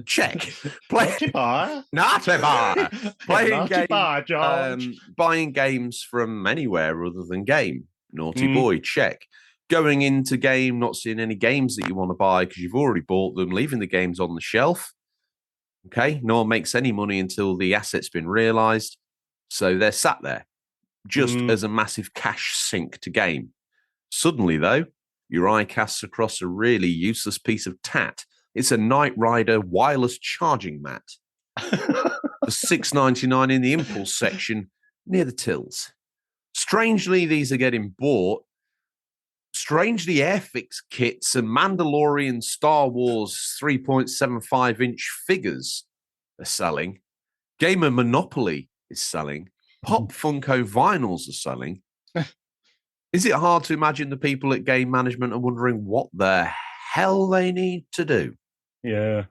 Check. Naughty boy. Naughty boy. Playing Naughty boy, George. buying games from anywhere other than game. Naughty boy. Check. Going into game, not seeing any games that you want to buy because you've already bought them, leaving the games on the shelf. Okay. No one makes any money until the asset's been realized. So they're sat there just as a massive cash sink to game. Suddenly, though, your eye casts across a really useless piece of tat. It's a Knight Rider wireless charging mat for $6.99 in the impulse section near the tills. Strangely, these are getting bought. Strangely, Airfix kits and Mandalorian Star Wars 3.75-inch figures are selling. Gamer Monopoly is selling. Pop Funko vinyls are selling. Is it hard to imagine the people at game management are wondering what the hell they need to do? Yeah.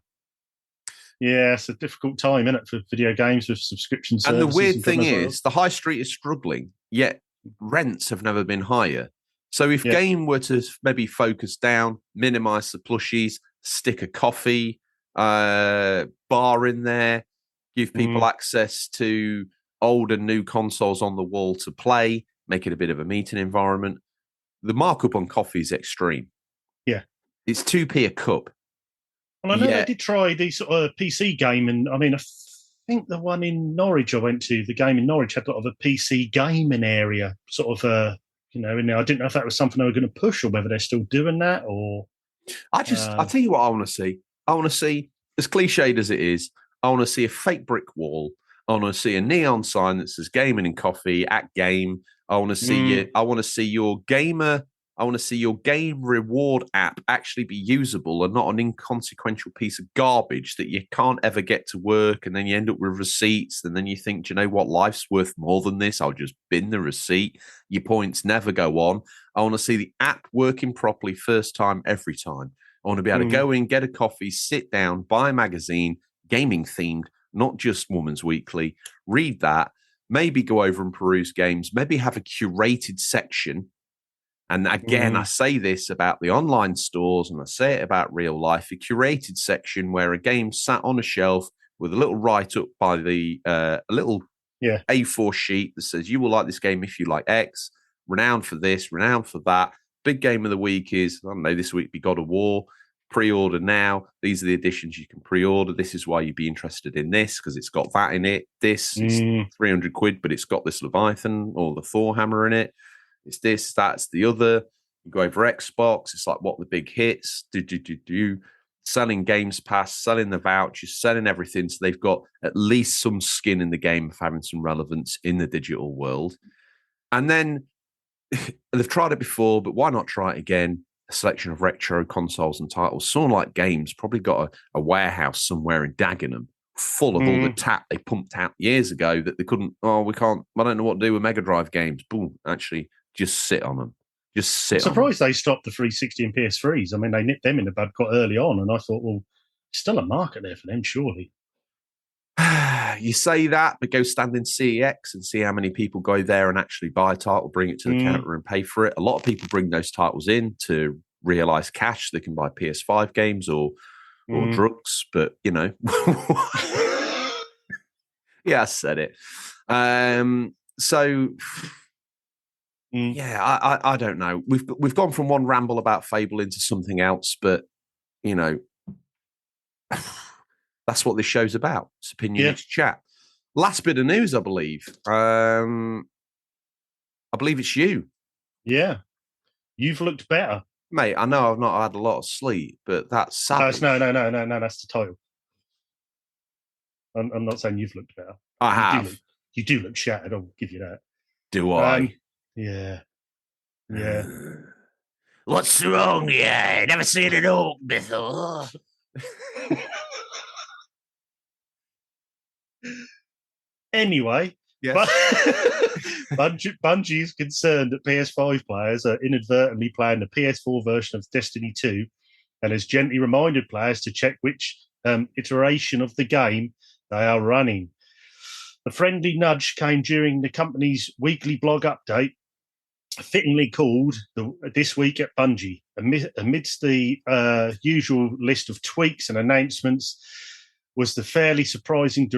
Yeah, it's a difficult time, isn't it, for video games with subscription services. And the weird thing is, the high street is struggling, yet rents have never been higher. So if game were to maybe focus down, minimize the plushies, stick a coffee bar in there, give people access to old and new consoles on the wall to play, make it a bit of a meeting environment. The markup on coffee is extreme. Yeah. It's 2p a cup. Well, I know they did try the sort of PC game, and I mean, I think the one in Norwich I went to, the game in Norwich had sort of a PC gaming area, sort of, in there. I didn't know if that was something they were going to push or whether they're still doing that or... I'll tell you what I want to see. I want to see, as cliched as it is, I want to see a fake brick wall. I want to see a neon sign that says gaming and coffee at game. I want to see I want to see your gamer. I want to see your game reward app actually be usable and not an inconsequential piece of garbage that you can't ever get to work, and then you end up with receipts, and then you think, do you know what, life's worth more than this. I'll just bin the receipt. Your points never go on. I want to see the app working properly first time, every time. I want to be able to go in, get a coffee, sit down, buy a magazine, gaming themed, not just Woman's Weekly, read that, maybe go over and peruse games, maybe have a curated section. And again, I say this about the online stores and I say it about real life, a curated section where a game sat on a shelf with a little write-up by the a little A4 sheet that says, you will like this game if you like X, renowned for this, renowned for that. Big game of the week is, I don't know, this week be God of War. Pre-order now. These are the editions you can pre-order. This is why you'd be interested in this because it's got that in it. This is 300 quid, but it's got this Leviathan or the Thor hammer in it. It's this, that's the other. You go over Xbox. It's like what the big hits. Selling Games Pass, selling the vouchers, selling everything. So they've got at least some skin in the game of having some relevance in the digital world. And then they've tried it before, but why not try it again? A selection of retro consoles and titles. Someone like Games probably got a warehouse somewhere in Dagenham full of all the tap they pumped out years ago that they couldn't, I don't know what to do with Mega Drive games. Boom, actually, just sit on them. Just sit on them. Surprised they stopped the 360 and PS3s. I mean, they nipped them in the bud quite early on, and I thought, well, still a market there for them, surely. You say that, but go stand in CEX and see how many people go there and actually buy a title, bring it to the counter and pay for it. A lot of people bring those titles in to realise cash. They can buy PS5 games or drugs, but, Yeah, I said it. Yeah, I don't know. We've gone from one ramble about Fable into something else, but, that's what this show's about. It's opinionated chat. Last bit of news, I believe. I believe it's you. Yeah. You've looked better. Mate, I know I've not had a lot of sleep, but that's savage. No, that's the title. I'm not saying you've looked better. I have. You do look shattered, I'll give you that. Do I? Yeah. What's wrong? Yeah, never seen an orc before. Anyway, yes. Bungie is concerned that PS5 players are inadvertently playing the PS4 version of Destiny 2 and has gently reminded players to check which iteration of the game they are running. The friendly nudge came during the company's weekly blog update, fittingly called This Week at Bungie. Amidst the usual list of tweaks and announcements was the fairly surprising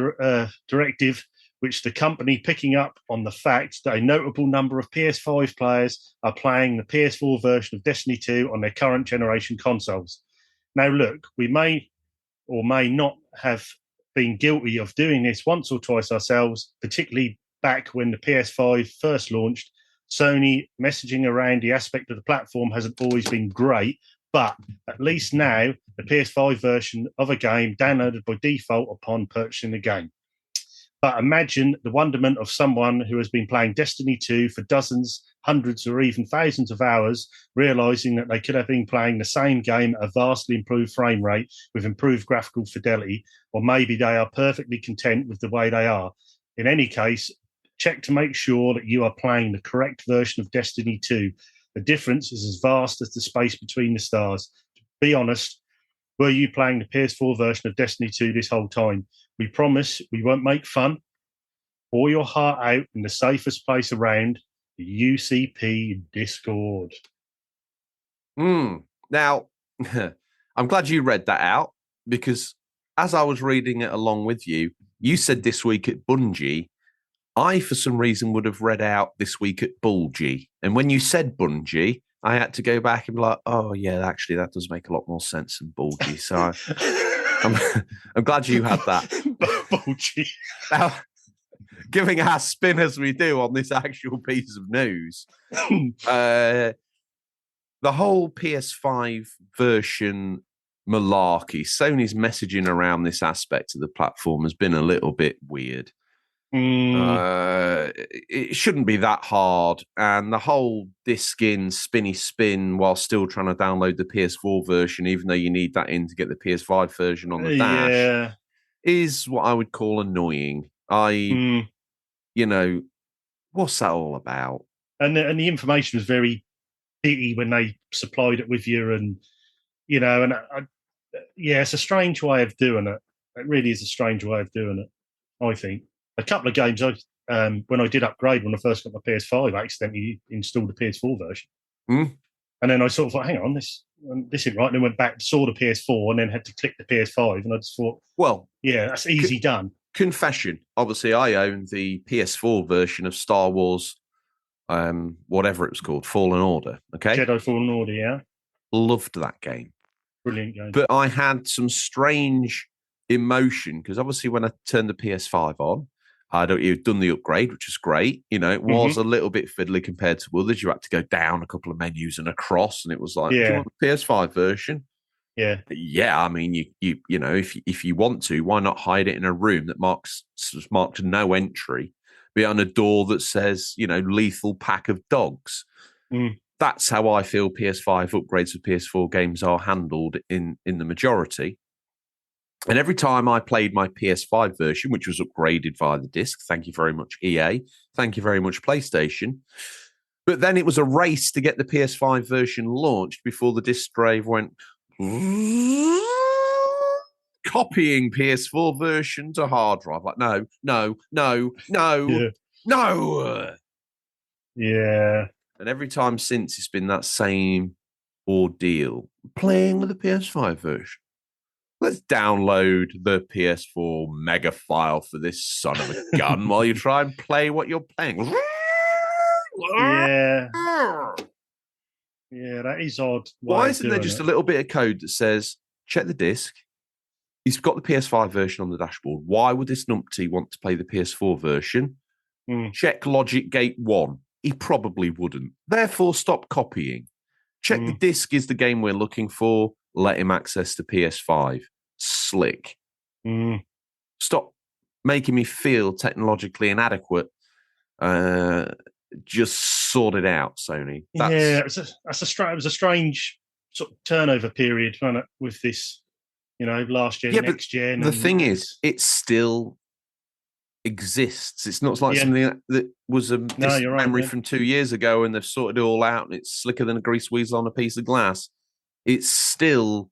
directive, which the company picking up on the fact that a notable number of PS5 players are playing the PS4 version of Destiny 2 on their current generation consoles. Now, look, we may or may not have been guilty of doing this once or twice ourselves, particularly back when the PS5 first launched. Sony messaging around the aspect of the platform hasn't always been great, but at least now the PS5 version of a game downloaded by default upon purchasing the game. But imagine the wonderment of someone who has been playing Destiny 2 for dozens, hundreds, or even thousands of hours, realizing that they could have been playing the same game at a vastly improved frame rate with improved graphical fidelity, or maybe they are perfectly content with the way they are. In any case, check to make sure that you are playing the correct version of Destiny 2. The difference is as vast as the space between the stars. To be honest, were you playing the PS4 version of Destiny 2 this whole time? We promise we won't make fun. Pour your heart out in the safest place around, the UCP Discord. Now, I'm glad you read that out, because as I was reading it along with you, you said This Week at Bungie. I, for some reason, would have read out This Week at Bulgy. And when you said Bungie, I had to go back and be like, oh, yeah, actually, that does make a lot more sense than Bulgy. So I'm glad you had that. Bulgy. Now, giving our spin as we do on this actual piece of news, the whole PS5 version malarkey, Sony's messaging around this aspect of the platform has been a little bit weird. It shouldn't be that hard, and the whole disc in spinny spin while still trying to download the PS4 version, even though you need that in to get the PS5 version on the dash, is what I would call annoying. You know, what's that all about? And the information was very bitty when they supplied it with you, and you know, and it's a strange way of doing it. It really is a strange way of doing it, I think. A couple of games, when I did upgrade when I first got my PS5, I accidentally installed the PS4 version. And then I sort of thought, hang on, this isn't right. And then went back, saw the PS4, and then had to click the PS5. And I just thought, well, yeah, that's easy done. Confession. Obviously, I own the PS4 version of Star Wars, whatever it was called, Fallen Order. Okay, Jedi Fallen Order, yeah. Loved that game. Brilliant game. But I had some strange emotion, because obviously when I turned the PS5 on, you'd done the upgrade, which is great. You know, it was a little bit fiddly compared to others. You had to go down a couple of menus and across, and it was like, do you want the PS5 version? Yeah. I mean, you know, if you want to, why not hide it in a room that marked no entry, be on a door that says, you know, lethal pack of dogs. That's how I feel PS5 upgrades for PS4 games are handled in the majority. And every time I played my PS5 version, which was upgraded via the disc, thank you very much, EA. Thank you very much, PlayStation. But then it was a race to get the PS5 version launched before the disc drive went copying PS4 version to hard drive. Like, no. Yeah. And every time since, it's been that same ordeal. Playing with the PS5 version. Let's download the PS4 mega file for this son of a gun while you try and play what you're playing. Yeah, that is odd. Why isn't there just a little bit of code that says, check the disc, he's got the PS5 version on the dashboard. Why would this numpty want to play the PS4 version? Check Logic Gate 1. He probably wouldn't. Therefore, stop copying. Check the disc is the game we're looking for. Let him access the PS5. Slick. Stop making me feel technologically inadequate. Just sort it out, Sony. It was a strange sort of turnover period, wasn't it, with this, you know, last gen, next gen. The thing is, it still exists. It's not like something that was a memory from 2 years ago and they've sorted it all out and it's slicker than a grease weasel on a piece of glass. It's still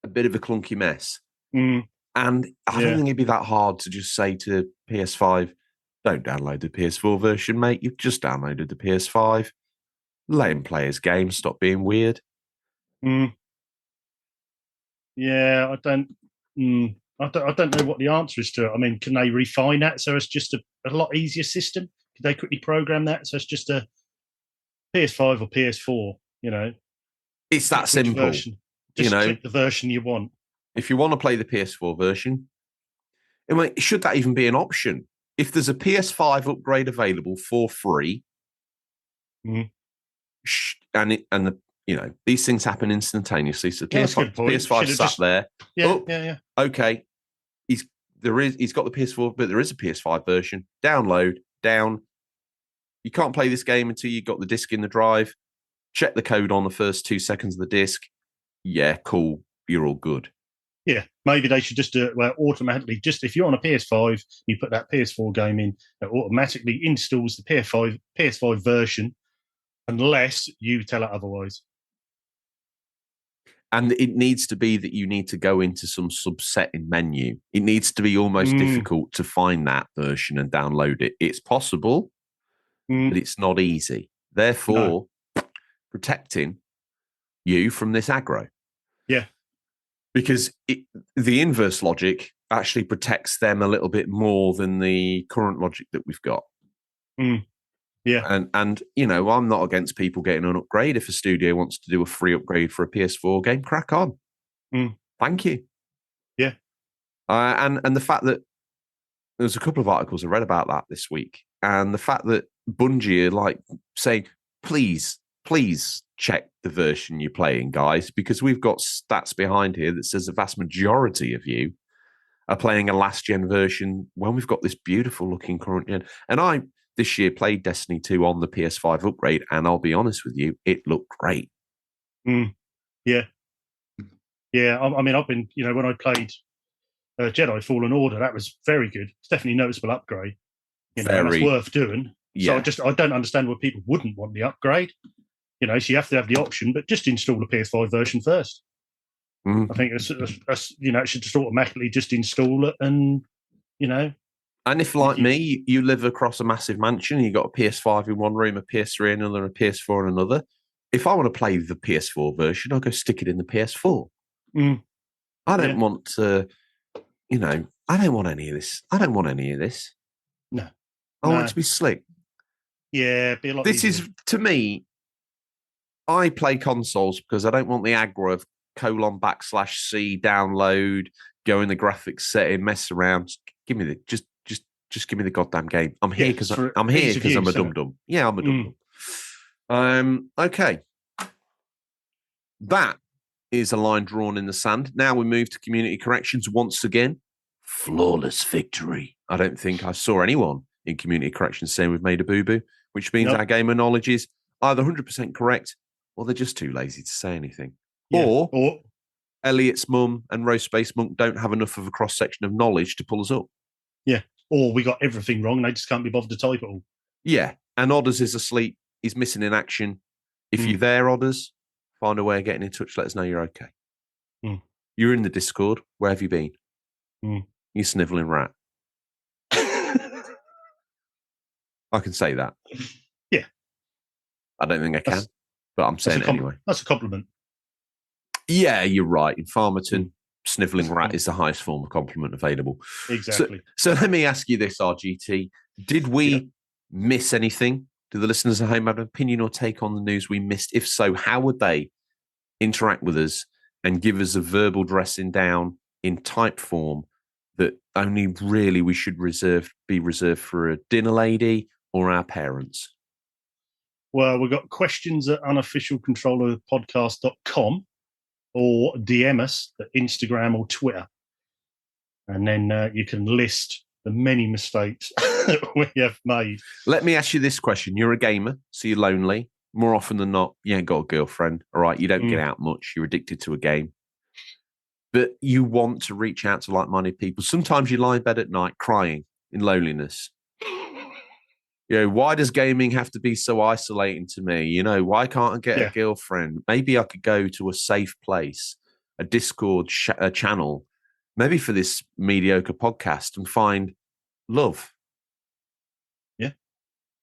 a bit of a clunky mess. Mm, And I don't yeah. think it'd be that hard to just say to PS5, don't download the PS4 version, mate. You've just downloaded the PS5. Let him play his game. Stop being weird. Mm, yeah, I don't know what the answer is to it. I mean, can they refine that so it's just a lot easier system? Could they quickly program that so it's just a PS5 or PS4? You know, It's that which simple. version? Just click the version you want. If you want to play the PS4 version, should that even be an option? If there's a PS5 upgrade available for free, and these things happen instantaneously. So the PS5 sat there. Yeah. Okay, he's got the PS4, but there is a PS5 version. Download down. You can't play this game until you got the disc in the drive. Check the code on the first 2 seconds of the disc. Yeah, cool. You're all good. Yeah, maybe they should just do it where automatically, just if you're on a PS5, you put that PS4 game in, it automatically installs the PS5 version unless you tell it otherwise. And it needs to be that you need to go into some subsetting menu. It needs to be almost difficult to find that version and download it. It's possible, but it's not easy. Therefore, protecting you from this aggro. Yeah. Because the inverse logic actually protects them a little bit more than the current logic that we've got. Yeah. And I'm not against people getting an upgrade. If a studio wants to do a free upgrade for a PS4 game, crack on. Thank you. Yeah. And the fact that there's a couple of articles I read about that this week, and the fact that Bungie are like saying, please check the version you're playing, guys, because we've got stats behind here that says the vast majority of you are playing a last gen version when we've got this beautiful looking current gen. And I this year played Destiny 2 on the PS5 upgrade, and I'll be honest with you, it looked great. Yeah. I mean, I've been, when I played Jedi Fallen Order, that was very good. It's definitely a noticeable upgrade. And that's worth doing. Yeah. So I don't understand why people wouldn't want the upgrade. So you have to have the option, but just install the PS5 version first. I think it should just automatically just install it, and And if, like me, you live across a massive mansion, you've got a PS5 in one room, a PS3 in another, a PS4 in another. If I want to play the PS4 version, I'll go stick it in the PS4. I don't want to, I don't want any of this. No. I want it to be slick. Yeah, be a lot This easier. is, to me, I play consoles because I don't want the aggro of :/C download, go in the graphics setting, mess around. Give me the just give me the goddamn game. I'm here because I'm a dum dum. Yeah, I'm a dum dum. Okay, that is a line drawn in the sand. Now we move to community corrections once again. Flawless victory. I don't think I saw anyone in community corrections saying we've made a boo boo, which means our gamer knowledge is either 100% correct or they're just too lazy to say anything. Yeah. Or Elliot's mum and Rose Space Monk don't have enough of a cross section of knowledge to pull us up. Yeah. Or we got everything wrong and they just can't be bothered to type it all. Yeah. And Odders is asleep. He's missing in action. If you're there, Odders, find a way of getting in touch. Let us know you're okay. You're in the Discord. Where have you been? You snivelling rat. I can say that. Yeah. I don't think I can, but I'm saying it anyway. That's a compliment. Yeah, you're right. In Farmerton, snivelling rat is the highest form of compliment available. Exactly. So let me ask you this, RGT. Did we miss anything? Do the listeners at home have an opinion or take on the news we missed? If so, how would they interact with us and give us a verbal dressing down in type form that only really we should be reserved for a dinner lady or our parents? Well, we've got questions at unofficialcontrollerpodcast.com or DM us at Instagram or Twitter. And then you can list the many mistakes we have made. Let me ask you this question. You're a gamer, so you're lonely. More often than not, you ain't got a girlfriend. All right, you don't get out much. You're addicted to a game. But you want to reach out to like-minded people. Sometimes you lie in bed at night crying in loneliness. Why does gaming have to be so isolating to me? Why can't I get a girlfriend? Maybe I could go to a safe place, a Discord channel. maybe for this mediocre podcast and find love. Yeah.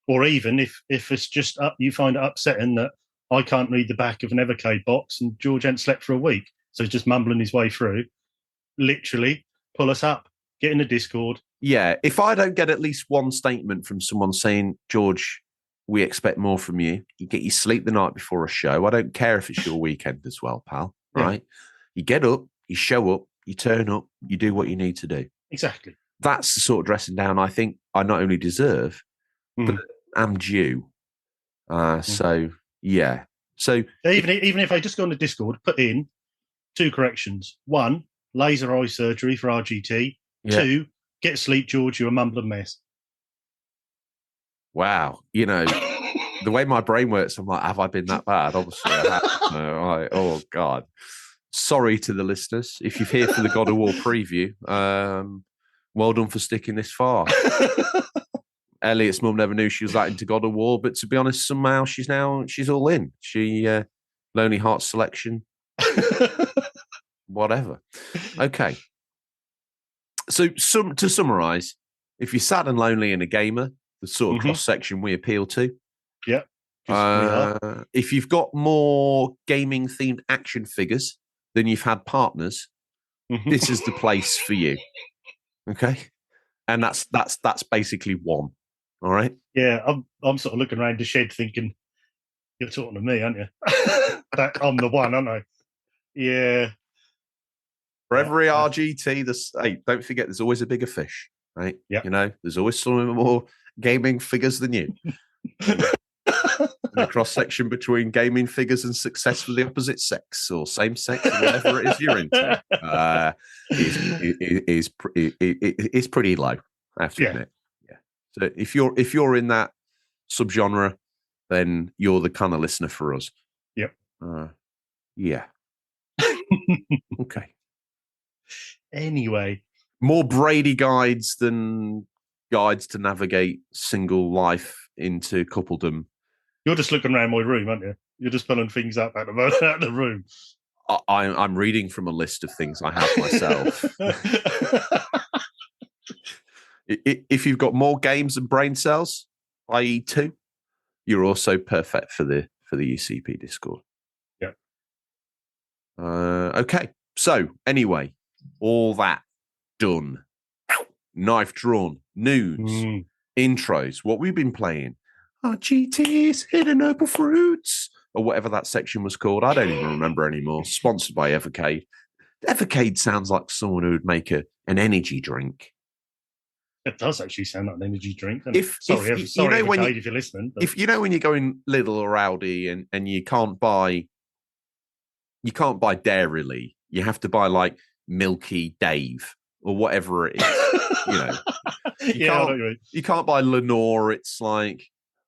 Or even if it's just you find it upsetting that I can't read the back of an Evercade box and George ain't slept for a week, so he's just mumbling his way through. Literally, pull us up, get in the Discord. Yeah, if I don't get at least one statement from someone saying, George, we expect more from you. You get your sleep the night before a show. I don't care if it's your weekend as well, pal. Right? Yeah. You get up, you show up, you turn up, you do what you need to do. Exactly. That's the sort of dressing down I think I not only deserve, but am due. So, yeah. So even if I just go on the Discord, put in 2 corrections. 1, laser eye surgery for RGT. Yeah. 2, get sleep, George, you're a mumbling mess. Wow. You know, the way my brain works, I'm like, have I been that bad? Obviously, I have. No, oh, God. Sorry to the listeners. If you're here for the God of War preview, well done for sticking this far. Elliot's mum never knew she was that into God of War, but to be honest, somehow she's all in. She Lonely Hearts Selection, whatever. Okay. So to summarise, if you're sad and lonely and a gamer, the sort of cross-section we appeal to. Yeah. If you've got more gaming-themed action figures than you've had partners, this is the place for you. Okay? And that's basically one. All right? Yeah, I'm sort of looking around the shed thinking, you're talking to me, aren't you? I'm the one, aren't I? Yeah. For every RGT, hey, don't forget, there's always a bigger fish, right? Yeah. You know, there's always some more gaming figures than you. The cross-section between gaming figures and success for the opposite sex or same sex or whatever it is you're into is pretty low, I have to admit. Yeah. So if you're in that subgenre, then you're the kind of listener for us. Yep. Yeah. Okay. Anyway. More Brady guides than guides to navigate single life into coupledom. You're just looking around my room, aren't you? You're just pulling things up out of the room. I'm reading from a list of things I have myself. If you've got more games and brain cells, i.e. 2, you're also perfect for the UCP Discord. Yeah. Okay. So anyway, all that done. Knife drawn. News. Intros. What we've been playing. RGT's Hidden Herbal Fruits. Or whatever that section was called. I don't even remember anymore. Sponsored by Evercade. Evercade sounds like someone who would make an energy drink. It does actually sound like an energy drink. Sorry, Evercade, if you're listening. But... If you know when you're going little or rowdy and you can't buy Dairyley, you have to buy like Milky Dave or whatever it is. You know, you can't buy Lenore. It's like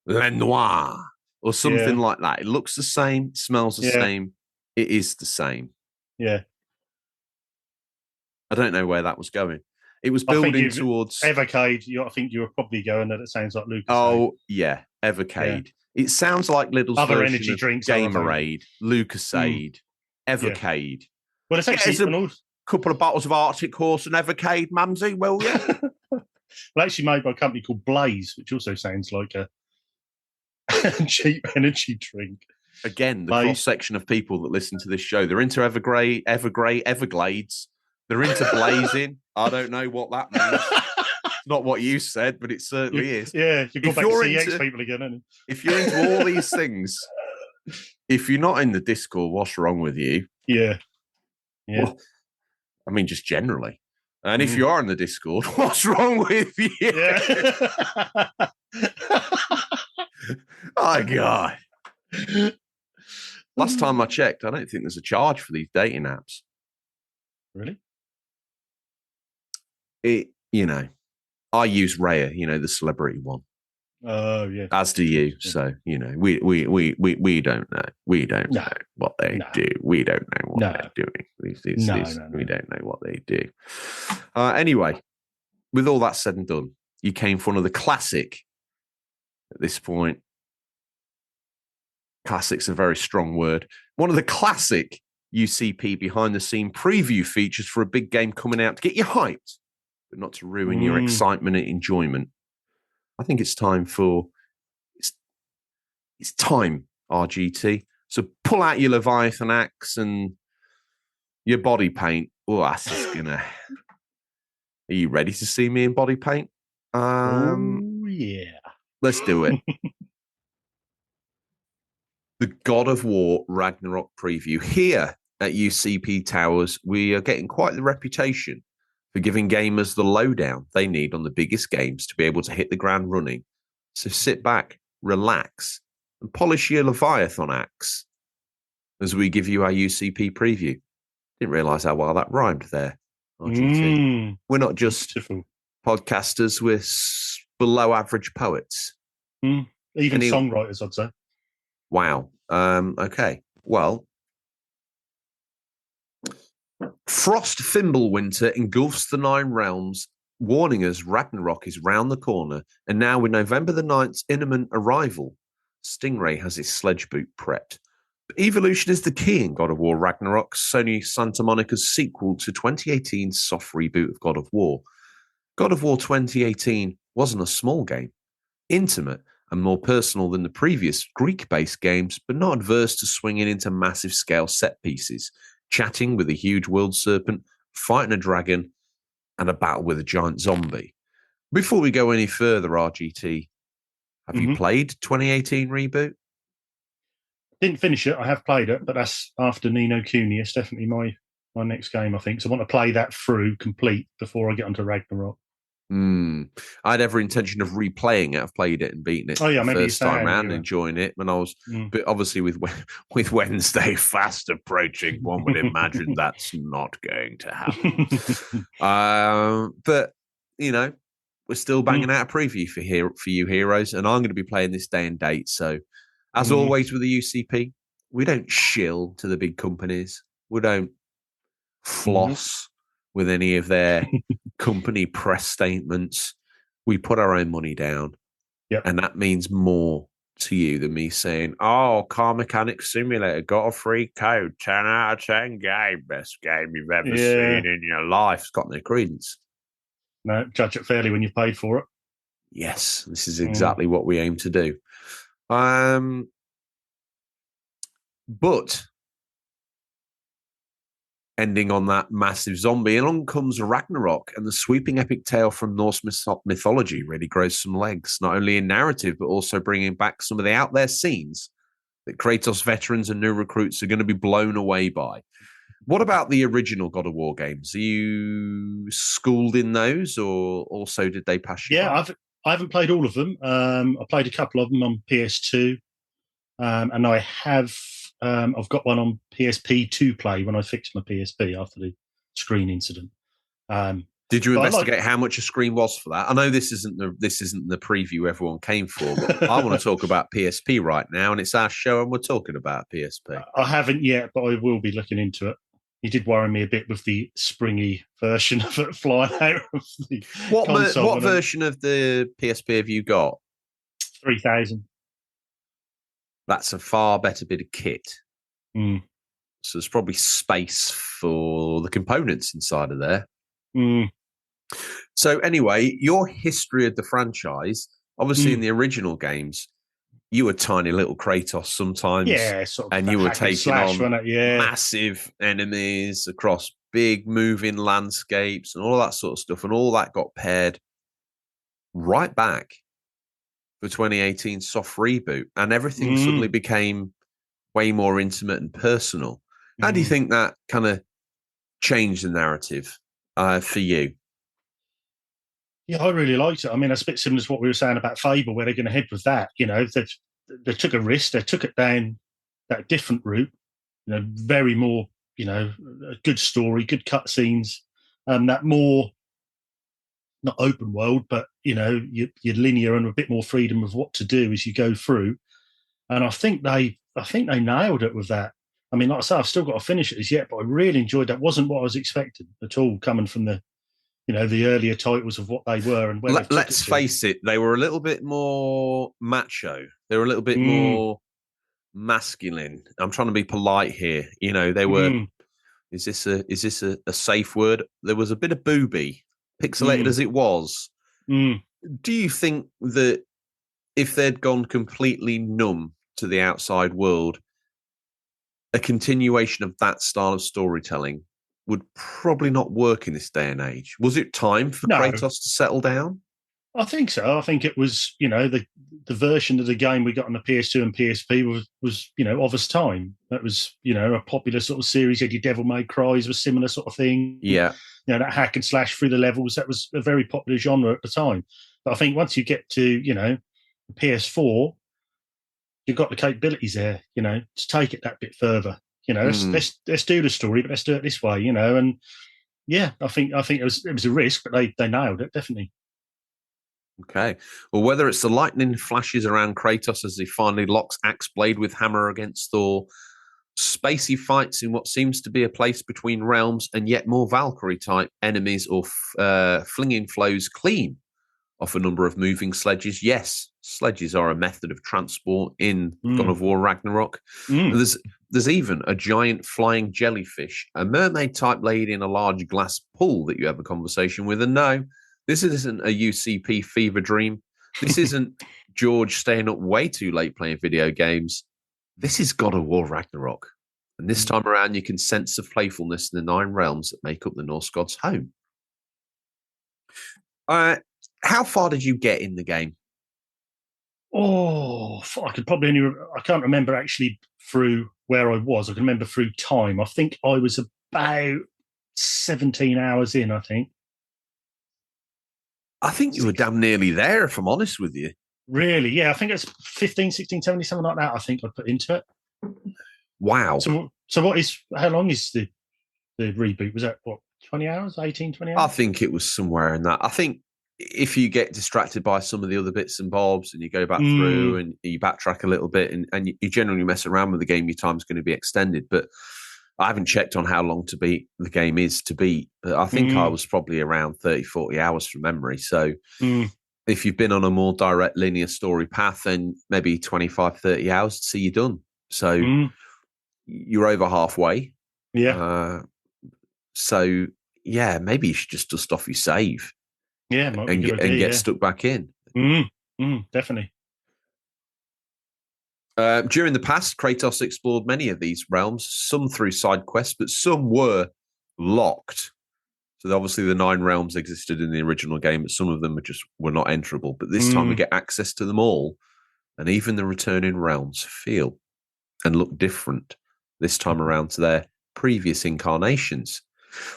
Lenoir or something like that. It looks the same, smells the same. It is the same. Yeah. I don't know where that was going. It was building towards Evercade. I think you were probably going that. It sounds like Lucas. Oh yeah, Evercade. Yeah. It sounds like Lidl's other version energy of Drinks, Gamerade, Lucasade, Evercade. Yeah. Well, it's actually a couple of bottles of Arctic Horse and Evercade, Mumsy. Will you? Well, actually made by a company called Blaze, which also sounds like a cheap energy drink. Again, the cross section of people that listen to this show, they're into Everglades. They're into blazing. I don't know what that means. Not what you said, but it certainly is. Yeah, you go back to CX people again, aren't you? If you're into all these things, if you're not in the Discord, what's wrong with you? Yeah. Well, I mean, just generally. And if you are in the Discord, what's wrong with you? Yeah. Oh, God. Last time I checked, I don't think there's a charge for these dating apps. Really? I use Raya, the celebrity one. Oh, yeah. As do you. So, we don't know. We don't know what they do. We don't know what they're doing. We don't know what they do. Anyway, with all that said and done, you came for one of the classic, at this point, classic's a very strong word, one of the classic UCP behind the scene preview features for a big game coming out to get you hyped, but not to ruin your excitement and enjoyment. I think it's time for it's time, RGT. So pull out your Leviathan axe and your body paint. Oh, that's just gonna. Are you ready to see me in body paint? Yeah. Let's do it. The God of War Ragnarok preview. Here at UCP Towers, we are getting quite the reputation for giving gamers the lowdown they need on the biggest games to be able to hit the ground running. So sit back, relax, and polish your Leviathan axe as we give you our UCP preview. Didn't realise how well that rhymed there, RGT. We're not just podcasters, we're below average poets. Even songwriters, I'd say. Wow. Okay. Well, Frost Fimbulwinter engulfs the Nine Realms, warning us Ragnarok is round the corner. And now with November the 9th's imminent arrival, Stingray has his sledge boot prepped. But evolution is the key in God of War Ragnarok, Sony Santa Monica's sequel to 2018's soft reboot of God of War. God of War 2018 wasn't a small game, intimate and more personal than the previous Greek-based games, but not adverse to swinging into massive-scale set pieces, chatting with a huge world serpent, fighting a dragon, and a battle with a giant zombie. Before we go any further, RGT, have you played 2018 Reboot? Didn't finish it. I have played it, but that's after Ni no Kuni. It's definitely my next game, I think. So I want to play that through complete before I get onto Ragnarok. I had every intention of replaying it. I've played it and beaten it the first time around, enjoying it when I was, but obviously with Wednesday fast approaching, one would imagine that's not going to happen. But you know, we're still banging out a preview for you heroes, and I'm going to be playing this day and date. So, as always with the UCP, we don't shill to the big companies. We don't floss with any of their company press statements. We put our own money down. And that means more to you than me saying, oh, Car Mechanic Simulator got a free code, 10 out of 10 game, best game you've ever seen in your life. It's got no credence. No, judge it fairly when you paid for it. Yes, this is exactly what we aim to do. But ending on that massive zombie, along comes Ragnarok, and the sweeping epic tale from Norse mythology really grows some legs, not only in narrative, but also bringing back some of the out there scenes that Kratos veterans and new recruits are going to be blown away by. What about the original God of War games? Are you schooled in those, or also did they pass you by? I haven't played all of them. I played a couple of them on PS2, and I have. I've got one on PSP to play when I fixed my PSP after the screen incident. Did you investigate how much a screen was for that? I know this isn't the preview everyone came for, but I want to talk about PSP right now, and it's our show, and we're talking about PSP. I haven't yet, but I will be looking into it. He did worry me a bit with the springy version of it flying out of the console. What version of the PSP have you got? 3000. That's a far better bit of kit. So there's probably space for the components inside of there. So anyway, your history of the franchise, obviously in the original games, you were tiny little Kratos sometimes. Yeah, sort of, and you were taking on massive enemies across big moving landscapes and all that sort of stuff. And all that got paired right back for 2018 soft reboot, and everything suddenly became way more intimate and personal. How do you think that kind of changed the narrative for you? Yeah, I really liked it. I mean, it's a bit similar to what we were saying about Fable, where they're going to head with that. You know, they took a risk, they took it down that different route. You know, very more, you know, a good story, good cutscenes, that more. Not open world, but you know, you're linear and a bit more freedom of what to do as you go through. And I think they nailed it with that. I mean, like I say, I've still got to finish it as yet, but I really enjoyed that. Wasn't what I was expecting at all, coming from the, you know, the earlier titles of what they were. And let's face it, they were a little bit more macho. They were a little bit more masculine. I'm trying to be polite here. You know, they were. Is this a safe word? There was a bit of booby, pixelated as it was. Do you think that if they'd gone completely numb to the outside world, a continuation of that style of storytelling would probably not work in this day and age? Was it time for Kratos to settle down? I think so. I think it was, the version of the game we got on the PS2 and PSP was of its time. That was, a popular sort of series. You had your Devil May Cry's, was similar sort of thing. Yeah. That hack and slash through the levels, that was a very popular genre at the time. But I think once you get to, the PS4, you've got the capabilities there, to take it that bit further. Let's do the story, but let's do it this way, and yeah, I think it was a risk, but they nailed it, definitely. Okay. Well, whether it's the lightning flashes around Kratos as he finally locks axe blade with hammer against Thor, spacey fights in what seems to be a place between realms, and yet more Valkyrie-type enemies, or flinging flows clean off a number of moving sledges. Yes, sledges are a method of transport in God of War Ragnarok. There's even a giant flying jellyfish, a mermaid-type lady in a large glass pool that you have a conversation with, and no, this isn't a UCP fever dream. This isn't George staying up way too late playing video games. This is God of War Ragnarok. And this time around, you can sense the playfulness in the 9 realms that make up the Norse god's home. How far did you get in the game? Oh, I can't remember actually through where I was. I can remember through time. I think I was about 17 hours in, I think. I think you were damn nearly there, if I'm honest with you. Really? Yeah, I think it's 15, 16, 17, something like that, I think I put into it. Wow. So how long is the reboot? Was that, 20 hours, 18, 20 hours? I think it was somewhere in that. I think if you get distracted by some of the other bits and bobs and you go back through and you backtrack a little bit and you generally mess around with the game, your time's going to be extended. But I haven't checked on how long the game is to beat, but I think I was probably around 30, 40 hours from memory. So if you've been on a more direct linear story path, then maybe 25, 30 hours to see you done. So you're over halfway. Yeah. So, yeah, maybe you should just dust off your save. Yeah, and get stuck back in. Definitely. During the past, Kratos explored many of these realms, some through side quests, but some were locked. So obviously the 9 realms existed in the original game, but some of them were not enterable. But this time we get access to them all, and even the returning realms feel and look different this time around to their previous incarnations.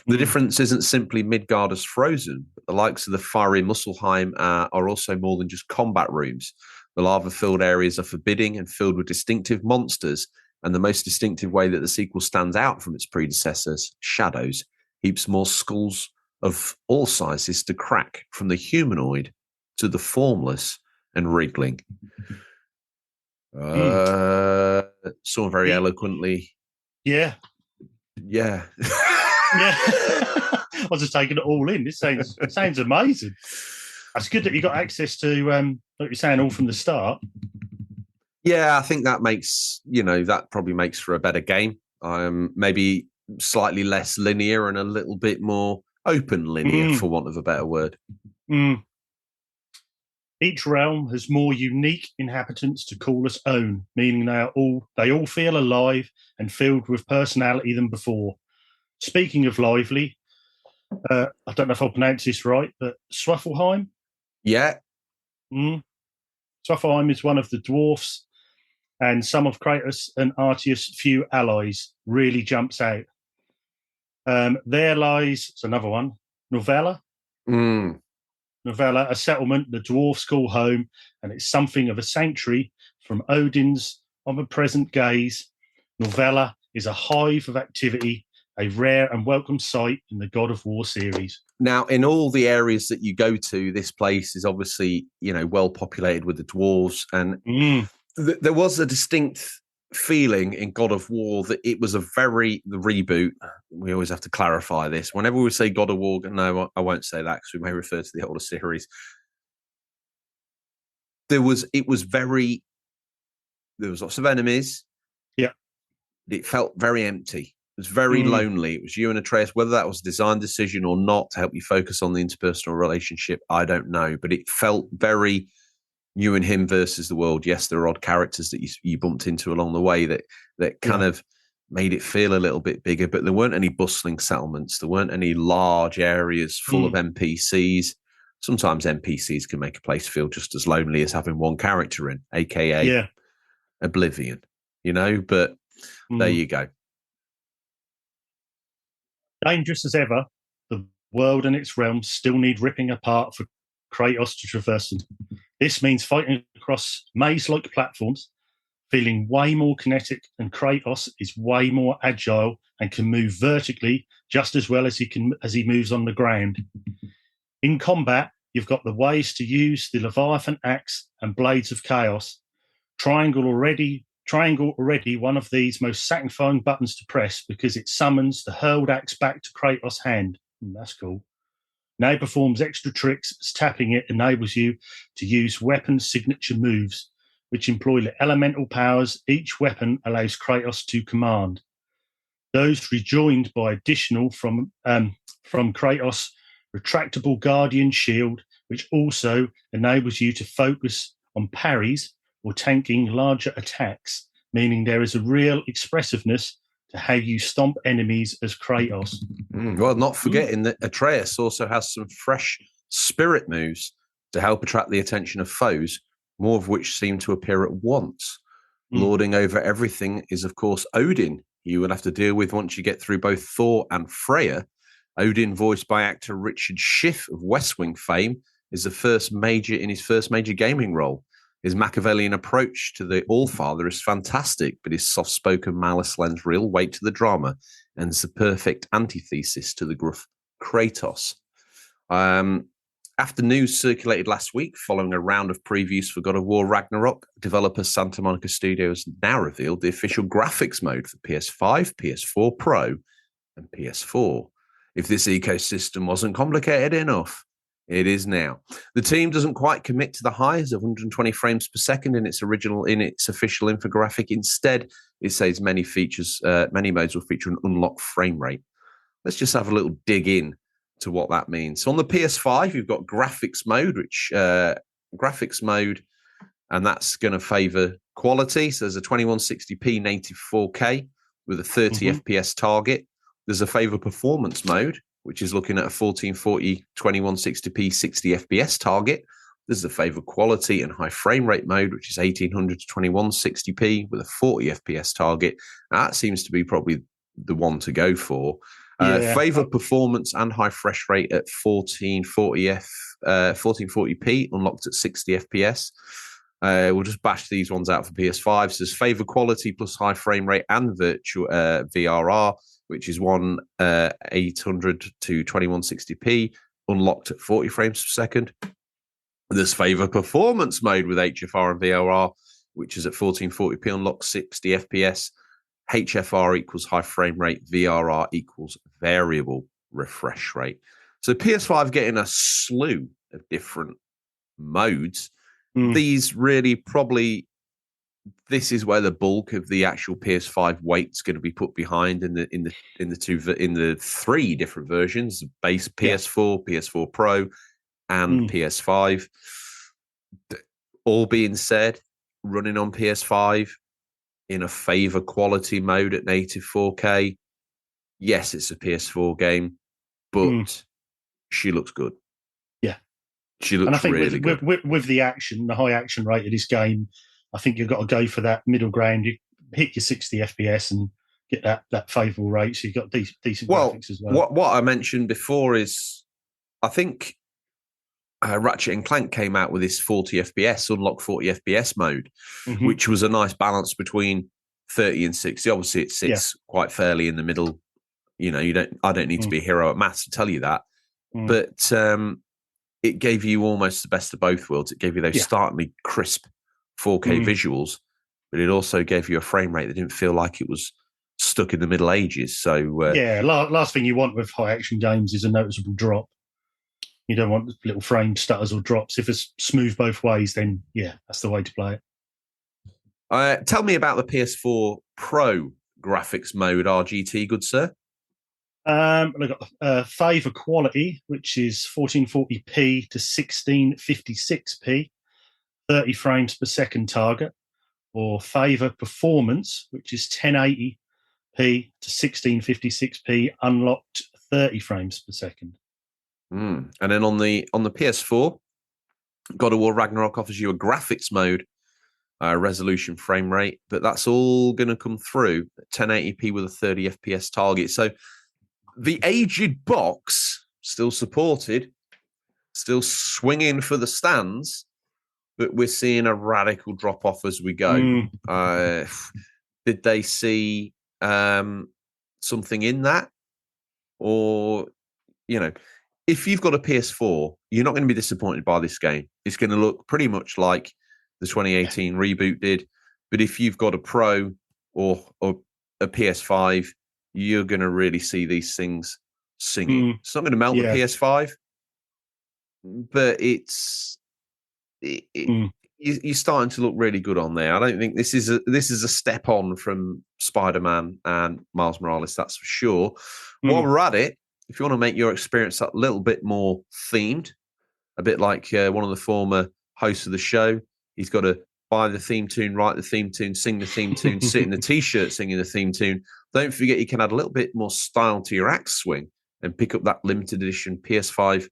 The difference isn't simply Midgard is frozen, but the likes of the fiery Muspelheim are also more than just combat rooms. The lava-filled areas are forbidding and filled with distinctive monsters, and the most distinctive way that the sequel stands out from its predecessors, Shadows, heaps more skulls of all sizes to crack, from the humanoid to the formless and wriggling. Someone very eloquently. Yeah. Yeah. Yeah. I was just taking it all in. This sounds amazing. It's good that you got access to, like you're saying, all from the start. Yeah, I think that makes, that probably makes for a better game. Maybe slightly less linear and a little bit more open linear, for want of a better word. Each realm has more unique inhabitants to call its own, meaning they all feel alive and filled with personality than before. Speaking of lively, I don't know if I'll pronounce this right, but Svartalfheim? Yeah. Svartalfheim is one of the dwarfs, and some of Kratos and Atreus' few allies really jumps out. There lies, it's another one, Novella. Novella, a settlement the dwarfs call home, and it's something of a sanctuary from Odin's omnipresent gaze. Novella is a hive of activity, a rare and welcome sight in the God of War series. Now, in all the areas that you go to, this place is obviously, well populated with the dwarves, and there was a distinct feeling in God of War that it was the reboot. We always have to clarify this. Whenever we say God of War, no, I won't say that because we may refer to the older series. It was very There was lots of enemies. Yeah. It felt very empty. It was very lonely. It was you and Atreus. Whether that was a design decision or not to help you focus on the interpersonal relationship, I don't know. But it felt very you and him versus the world. Yes, there are odd characters that you bumped into along the way that kind of made it feel a little bit bigger, but there weren't any bustling settlements. There weren't any large areas full of NPCs. Sometimes NPCs can make a place feel just as lonely as having one character in, aka Oblivion, but there you go. Dangerous as ever, the world and its realms still need ripping apart for Kratos to traverse them. This means fighting across maze-like platforms, feeling way more kinetic, and Kratos is way more agile and can move vertically just as well as he moves on the ground. In combat, you've got the ways to use the Leviathan axe and Blades of Chaos. Triangle already one of these most satisfying buttons to press because it summons the hurled axe back to Kratos' hand. That's cool. Now performs extra tricks as tapping it enables you to use weapon signature moves, which employ the elemental powers each weapon allows Kratos to command. Those rejoined by additional from Kratos' retractable Guardian Shield, which also enables you to focus on parries or tanking larger attacks, meaning there is a real expressiveness to how you stomp enemies as Kratos. Well, not forgetting that Atreus also has some fresh spirit moves to help attract the attention of foes, more of which seem to appear at once. Lording over everything is, of course, Odin. You will have to deal with once you get through both Thor and Freya. Odin, voiced by actor Richard Schiff of West Wing fame, is his first major gaming role. His Machiavellian approach to the Allfather is fantastic, but his soft-spoken malice lends real weight to the drama and is the perfect antithesis to the gruff Kratos. After news circulated last week following a round of previews for God of War Ragnarok, developer Santa Monica Studios now revealed the official graphics mode for PS5, PS4 Pro, and PS4. If this ecosystem wasn't complicated enough, it is now. The team doesn't quite commit to the highs of 120 frames per second in its official infographic. Instead, it says many modes will feature an unlocked frame rate. Let's just have a little dig in to what that means. So on the PS5, you've got graphics mode, and that's going to favor quality. So there's a 2160p native 4K with a 30 FPS target. There's a favor performance mode, which is looking at a 1440 2160p 60 FPS target. There's a favor quality and high frame rate mode, which is 1800 to 2160p with a 40 FPS target. That seems to be probably the one to go for. Favor performance and high fresh rate at 1440p, unlocked at 60 FPS. We'll just bash these ones out for PS5. So there's favor quality plus high frame rate and virtual VRR, which is 800 to 2160p, unlocked at 40 frames per second. There's favor performance mode with HFR and VRR, which is at 1440p, unlocked 60 FPS. HFR equals high frame rate, VRR equals variable refresh rate. So PS5 getting a slew of different modes. These really probably, this is where the bulk of the actual PS5 weight's going to be put behind in the three different versions: base PS4, PS4 Pro, and PS5. All being said, running on PS5 in a favor quality mode at native 4K, yes, it's a PS4 game, but she looks good. Yeah, she looks, and I think really good. With the action, the high action rate of this game, I think you've got to go for that middle ground. You hit your 60 FPS and get that favourable rate, so you've got decent graphics as well. What I mentioned before is, I think Ratchet and Clank came out with this 40 FPS, unlock 40 FPS mode, which was a nice balance between 30 and 60. Obviously, it sits quite fairly in the middle. I don't need to be a hero at maths to tell you that. But it gave you almost the best of both worlds. It gave you those startlingly crisp 4K visuals, but it also gave you a frame rate that didn't feel like it was stuck in the Middle Ages. So last thing you want with high action games is a noticeable drop. You don't want little frame stutters or drops. If it's smooth both ways, then that's the way to play it. Tell me about the PS4 Pro graphics mode, RGT, good sir. I've got favour quality, which is 1440p to 1656p, 30 frames per second target, or favour performance, which is 1080p to 1656p, unlocked 30 frames per second. And then on the PS4, God of War Ragnarok offers you a graphics mode, resolution, frame rate, but that's all going to come through at 1080p with a 30 FPS target. So the aged box still supported, still swinging for the stands, but we're seeing a radical drop off as we go. Did they see something in that? Or, if you've got a PS4, you're not going to be disappointed by this game. It's going to look pretty much like the 2018 reboot did. But if you've got a Pro or a PS5, you're going to really see these things singing. It's not going to melt the PS5, but you're starting to look really good on there. I don't think this is a step on from Spider-Man and Miles Morales, that's for sure. While we're at it, if you want to make your experience a little bit more themed, a bit like one of the former hosts of the show, he's got to buy the theme tune, write the theme tune, sing the theme tune, sit in the T-shirt singing the theme tune. Don't forget you can add a little bit more style to your axe swing and pick up that limited edition PS5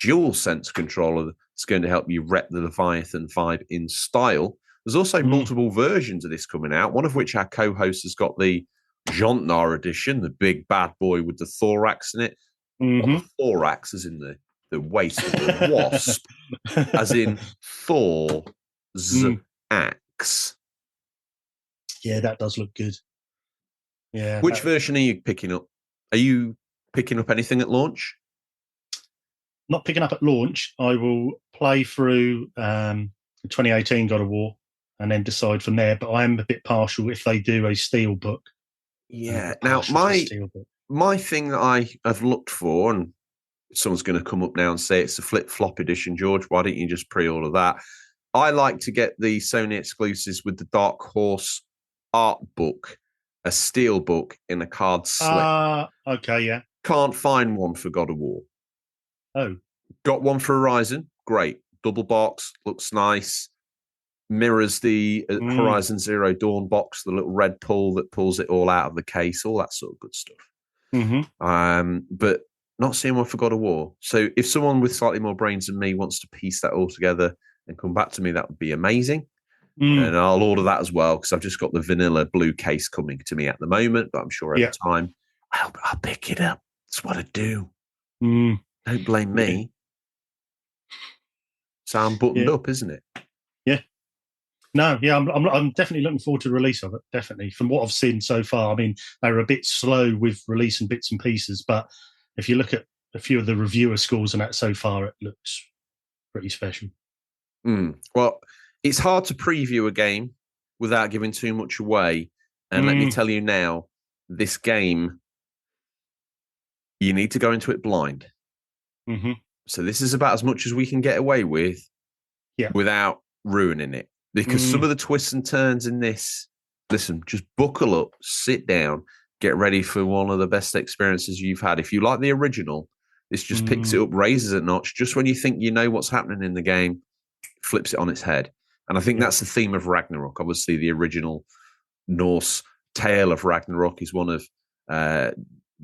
DualSense controller that's going to help you rep the Leviathan vibe in style. There's also multiple versions of this coming out, one of which our co-host has got the Jontnar edition, the big bad boy with the thorax in it. Not the thorax, as in the waist of the wasp, as in Thor's axe. Yeah, that does look good. Yeah. Which version are you picking up? Are you picking up anything at launch? Not picking up at launch. I will play through the 2018 God of War and then decide from there. But I am a bit partial if they do a Steelbook. Yeah. Now, my thing that I have looked for, and someone's going to come up now and say it's a flip-flop edition, George, why don't you just pre-order that? I like to get the Sony exclusives with the Dark Horse art book, a Steelbook in a card slip. Okay, yeah. Can't find one for God of War. Oh. Got one for Horizon. Great. Double box. Looks nice. Mirrors the Horizon Zero Dawn box, the little red pull that pulls it all out of the case, all that sort of good stuff. But not seeing one for God of War. So if someone with slightly more brains than me wants to piece that all together and come back to me, that would be amazing. And I'll order that as well, because I've just got the vanilla blue case coming to me at the moment, but I'm sure over time I'll pick it up. That's what I do. Don't blame me. Sound buttoned up, isn't it? Yeah. No, yeah, I'm definitely looking forward to the release of it, definitely. From what I've seen so far, I mean, they were a bit slow with releasing bits and pieces, but if you look at a few of the reviewer scores and that so far, it looks pretty special. Well, it's hard to preview a game without giving too much away. And let me tell you now, this game, you need to go into it blind. So this is about as much as we can get away with without ruining it. Because some of the twists and turns in this, listen, just buckle up, sit down, get ready for one of the best experiences you've had. If you like the original, this just picks it up, raises it a notch. Just when you think you know what's happening in the game, flips it on its head. And I think that's the theme of Ragnarok. Obviously, the original Norse tale of Ragnarok is one of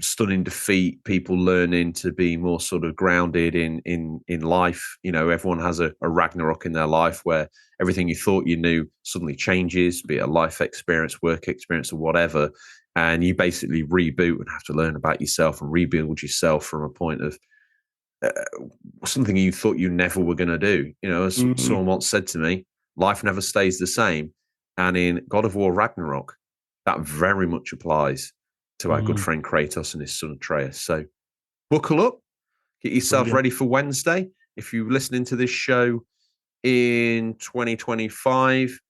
stunning defeat, people learning to be more sort of grounded in life. You know, everyone has a Ragnarok in their life where everything you thought you knew suddenly changes, be it a life experience, work experience, or whatever. And you basically reboot and have to learn about yourself and rebuild yourself from a point of something you thought you never were going to do. You know, as someone once said to me, life never stays the same. And in God of War Ragnarok, that very much applies to our good friend Kratos and his son Atreus. So buckle up, get yourself ready for Wednesday. If you're listening to this show in 2025,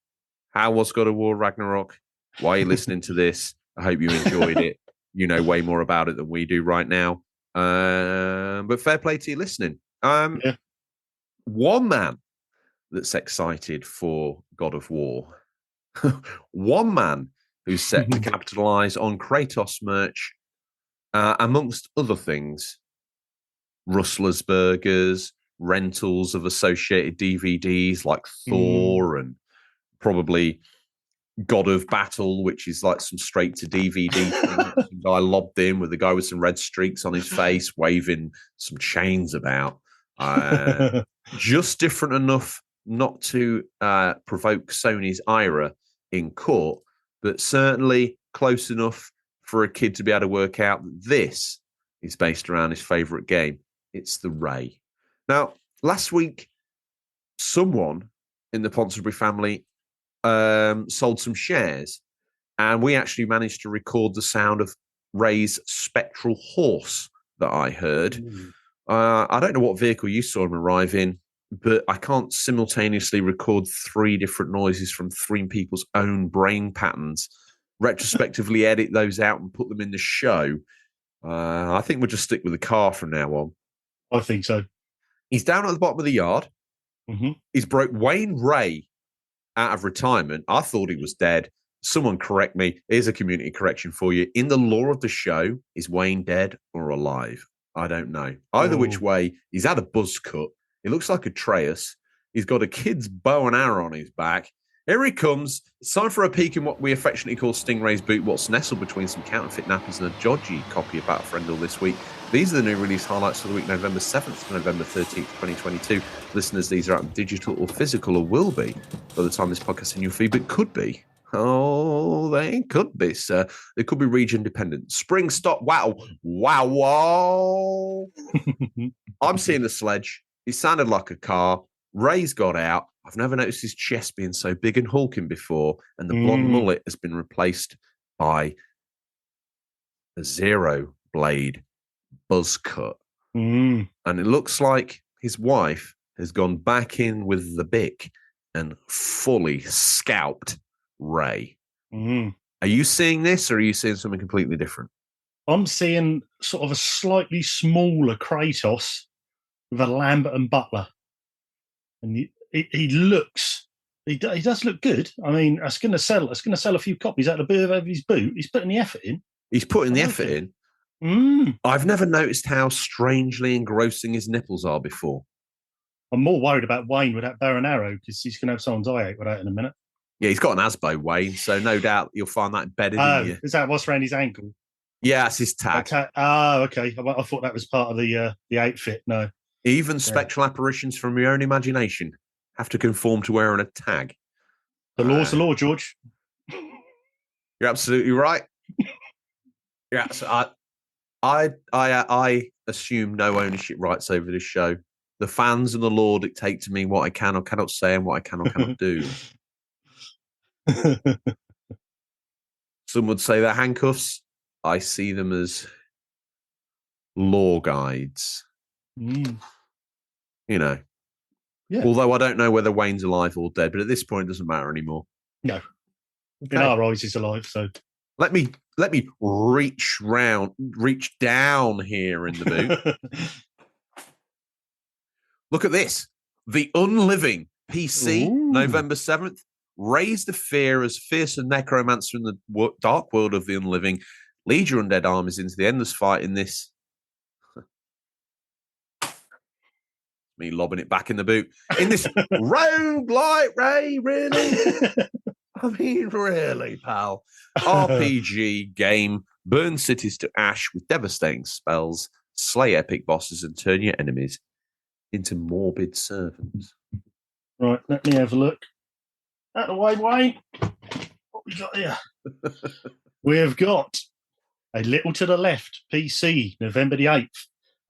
how was God of War Ragnarok? Why are you listening to this? I hope you enjoyed it. You know way more about it than we do right now. But fair play to you listening. One man that's excited for God of War One man who's set to capitalise on Kratos merch, amongst other things, Rustler's Burgers, rentals of associated DVDs like Thor and probably God of Battle, which is like some straight to DVD thing. Some guy lobbed in with a guy with some red streaks on his face, waving some chains about. Just different enough not to provoke Sony's ire in court, but certainly close enough for a kid to be able to work out that this is based around his favourite game. It's the Ray. Now, last week, someone in the Ponsonbury family sold some shares, and we actually managed to record the sound of Ray's spectral horse that I heard. I don't know what vehicle you saw him arrive in, but I can't simultaneously record 3 different noises from 3 people's own brain patterns, retrospectively edit those out and put them in the show. I think we'll just stick with the car from now on. I think so. He's down at the bottom of the yard. He's broke Wayne Ray out of retirement. I thought he was dead. Someone correct me. Here's a community correction for you. In the lore of the show, is Wayne dead or alive? I don't know. Either which way, he's had a buzz cut. He looks like Atreus. He's got a kid's bow and arrow on his back. Here he comes. It's time for a peek in what we affectionately call Stingray's boot, what's nestled between some counterfeit nappies and a dodgy copy of Battlefriendle this week. These are the new release highlights for the week, November 7th to November 13th, 2022. Listeners, these are out digital or physical, or will be by the time this podcast is in your feed, but could be. Oh, they could be, sir. They could be region dependent. Spring stop. Wow. I'm seeing the sledge. He sounded like a car. Ray's got out. I've never noticed his chest being so big and hulking before, and the blonde mullet has been replaced by a zero blade buzz cut. And it looks like his wife has gone back in with the Bic and fully scalped Ray. Are you seeing this, or are you seeing something completely different? I'm seeing sort of a slightly smaller Kratos with a Lambert and Butler. And he looks, he does look good. I mean, it's going to sell a few copies out of his boot. He's putting the effort in. He's putting the effort in. I've never noticed how strangely engrossing his nipples are before. I'm more worried about Wayne with that bow and arrow, because he's going to have someone's eye out with that in a minute. Yeah, he's got an Asbo, Wayne, so no doubt you'll find that embedded in you. Is that what's around his ankle? Yeah, that's his tag. Okay. Okay. I thought that was part of the outfit. No. Even spectral apparitions from your own imagination have to conform to wearing a tag. The law's the law, George. You're absolutely right. Yeah, so I assume no ownership rights over this show. The fans and the law dictate to me what I can or cannot say and what I can or cannot do. Some would say they're handcuffs. I see them as law guides. You know. Yeah. Although I don't know whether Wayne's alive or dead, but at this point it doesn't matter anymore. No. Okay. In our eyes he's alive, so let me reach down here in the boot. Look at this. The Unliving PC, November 7th. Raise the fear as fierce a necromancer in the dark world of the unliving. Lead your undead armies into the endless fight in this. Me lobbing it back in the boot. In this roguelike, Ray, really? I mean, really, pal. RPG game. Burn cities to ash with devastating spells. Slay epic bosses and turn your enemies into morbid servants. Right, let me have a look. Out of the way, Wayne. What we got here? We have got A Little to the Left, PC, November the 8th.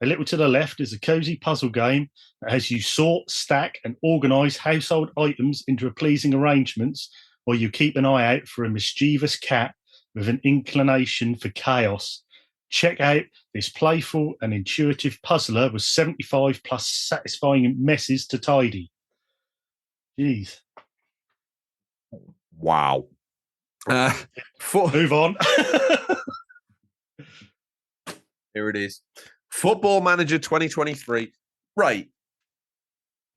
A Little to the Left is a cozy puzzle game that has you sort, stack, and organise household items into pleasing arrangements while you keep an eye out for a mischievous cat with an inclination for chaos. Check out this playful and intuitive puzzler with 75 plus satisfying messes to tidy. Jeez. Wow. Move on. Here it is. Football Manager 2023. Right.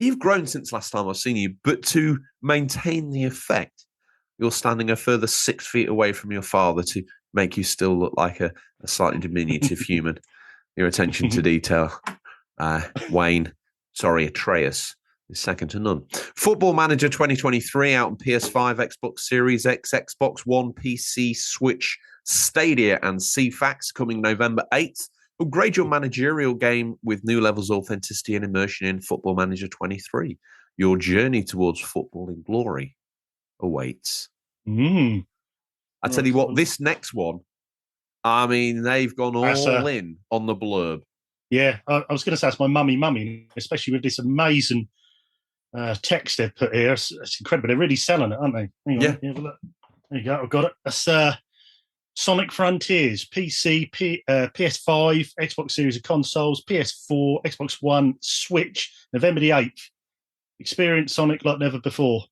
You've grown since last time I've seen you, but to maintain the effect, you're standing a further 6 feet away from your father to make you still look like a slightly diminutive human. Your attention to detail. Atreus is second to none. Football Manager 2023 out on PS5, Xbox Series X, Xbox One, PC, Switch, Stadia, and CFAX coming November 8th. Upgrade your managerial game with new levels of authenticity and immersion in Football Manager 23. Your journey towards football in glory awaits. I tell you what, this next one, I mean, they've gone all in on the blurb. Yeah, I was going to say it's my mummy, especially with this amazing text they've put here. It's incredible. They're really selling it, aren't they? Hang on, yeah. Have a look. There you go. I've got it. That's Sonic Frontiers, PC, PS5, Xbox Series of Consoles, PS4, Xbox One, Switch, November the 8th. Experience Sonic like never before.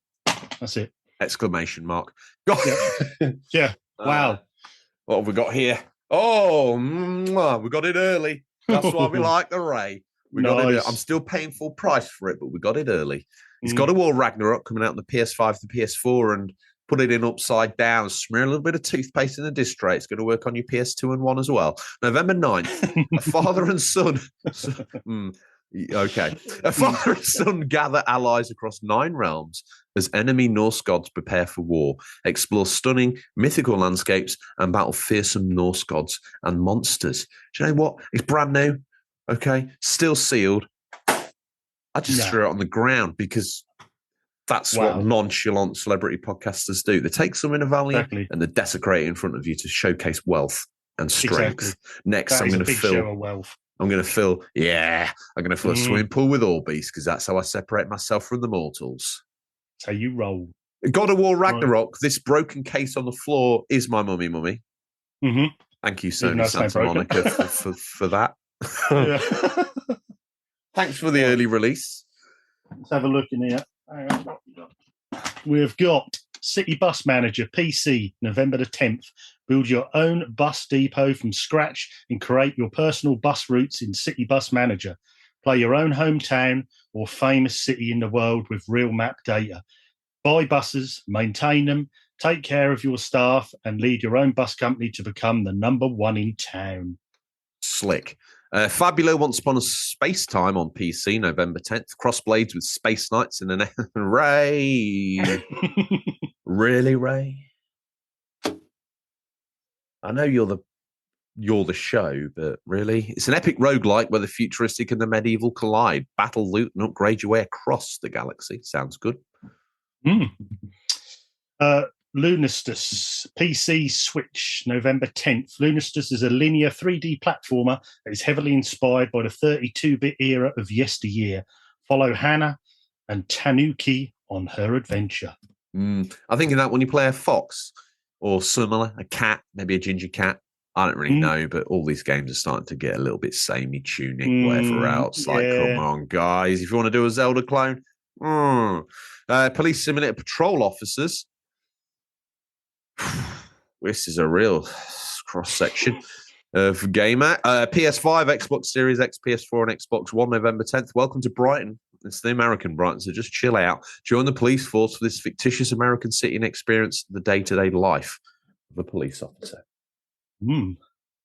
That's it. Exclamation mark. Yeah. Wow. What have we got here? Oh, we got it early. That's why we like the Ray. We got it. I'm still paying full price for it, but we got it early. It's got a War Ragnarok coming out on the PS5 to PS4 and put it in upside down, smear a little bit of toothpaste in the disc tray. It's going to work on your PS2 and 1 as well. November 9th, a father and son. Okay. A father and son gather allies across 9 realms as enemy Norse gods prepare for war, explore stunning mythical landscapes, and battle fearsome Norse gods and monsters. Do you know what? It's brand new. Okay. Still sealed. I just threw it on the ground because that's what nonchalant celebrity podcasters do. They take something of value and they desecrate it in front of you to showcase wealth and strength. Exactly. Next, I'm going to fill. Show of wealth. I'm going to fill a swimming pool with all beasts because that's how I separate myself from the mortals. That's how you roll. God of War Ragnarok, this broken case on the floor is my mummy. Mm-hmm. Thank you, Sony Santa Monica, for that. Thanks for the early release. Let's have a look in here. Hang on, what we got? We've got City Bus Manager, PC, November the 10th. Build your own bus depot from scratch and create your personal bus routes in City Bus Manager. Play your own hometown or famous city in the world with real map data. Buy buses, maintain them, take care of your staff, and lead your own bus company to become the number one in town. Slick. Fabulo Once Upon a Space Time on PC, November 10th. Crossblades with Space Knights in an Ray. Really, Ray? I know you're the show, but really? It's an epic roguelike where the futuristic and the medieval collide. Battle, loot, and upgrade your way across the galaxy. Sounds good. Lunastus, PC, Switch, November 10th. Lunastus is a linear 3D platformer that is heavily inspired by the 32-bit era of yesteryear. Follow Hannah and Tanuki on her adventure. I think of that when you play a fox or similar, a cat, maybe a ginger cat. I don't really know, but all these games are starting to get a little bit samey, tuning, whatever else. Like, come on, guys. If you want to do a Zelda clone, Police Simulator Patrol Officers. This is a real cross-section of gamer. PS5, Xbox Series X, PS4, and Xbox One, November 10th. Welcome to Brighton. It's the American Brighton, so just chill out. Join the police force for this fictitious American city and experience the day-to-day life of a police officer.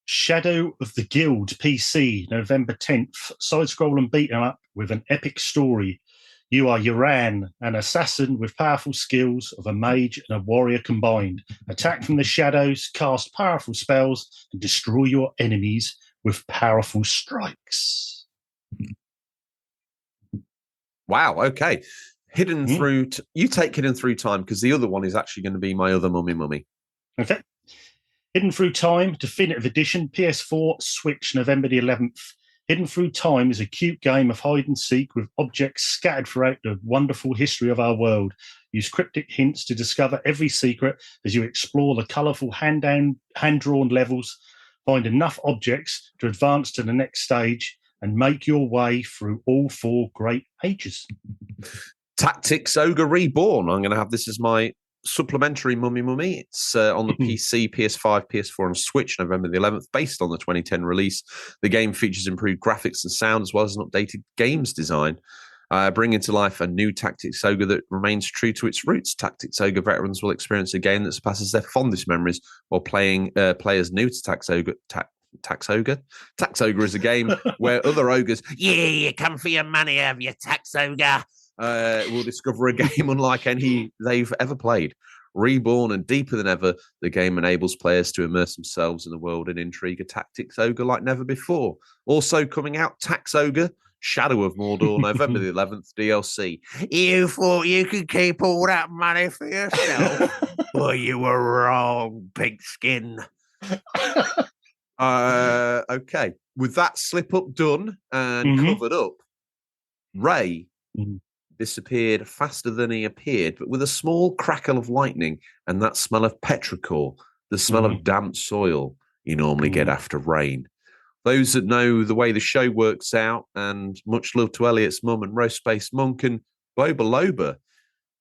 Shadow of the Guild, PC, November 10th. Side-scroll and beat 'em up with an epic story. You are Yoran, an assassin with powerful skills of a mage and a warrior combined. Attack from the shadows, cast powerful spells, and destroy your enemies with powerful strikes. Wow, okay. Hidden through... you take Hidden Through Time, because the other one is actually going to be my other mummy. Okay. Hidden Through Time, Definitive Edition, PS4, Switch, November the 11th. Hidden Through Time is a cute game of hide and seek with objects scattered throughout the wonderful history of our world. Use cryptic hints to discover every secret as you explore the colourful hand-drawn levels. Find enough objects to advance to the next stage and make your way through all 4 great ages. Tactics Ogre Reborn. I'm going to have this as my supplementary mummy. It's on the PC, PS5, PS4, and Switch, November the 11th, based on the 2010 release. The game features improved graphics and sound, as well as an updated games design. bringing to life a new Tactics Ogre that remains true to its roots. Tactics Ogre veterans will experience a game that surpasses their fondest memories while playing players new to Tax Ogre. Tax Ogre is a game where other ogres, you come for your money, have you, Tax Ogre, will discover a game unlike any they've ever played. Reborn and deeper than ever, the game enables players to immerse themselves in the world and intrigue of Tactics Ogre like never before. Also coming out, Tax Ogre, Shadow of Mordor, November the 11th, DLC. You thought you could keep all that money for yourself? Well, you were wrong, pigskin. Okay, with that slip up done and covered up, Ray disappeared faster than he appeared, but with a small crackle of lightning and that smell of petrichor, the smell of damp soil you normally get after rain. Those that know the way the show works out, and much love to Elliot's mum and Roast Space Monk and Boba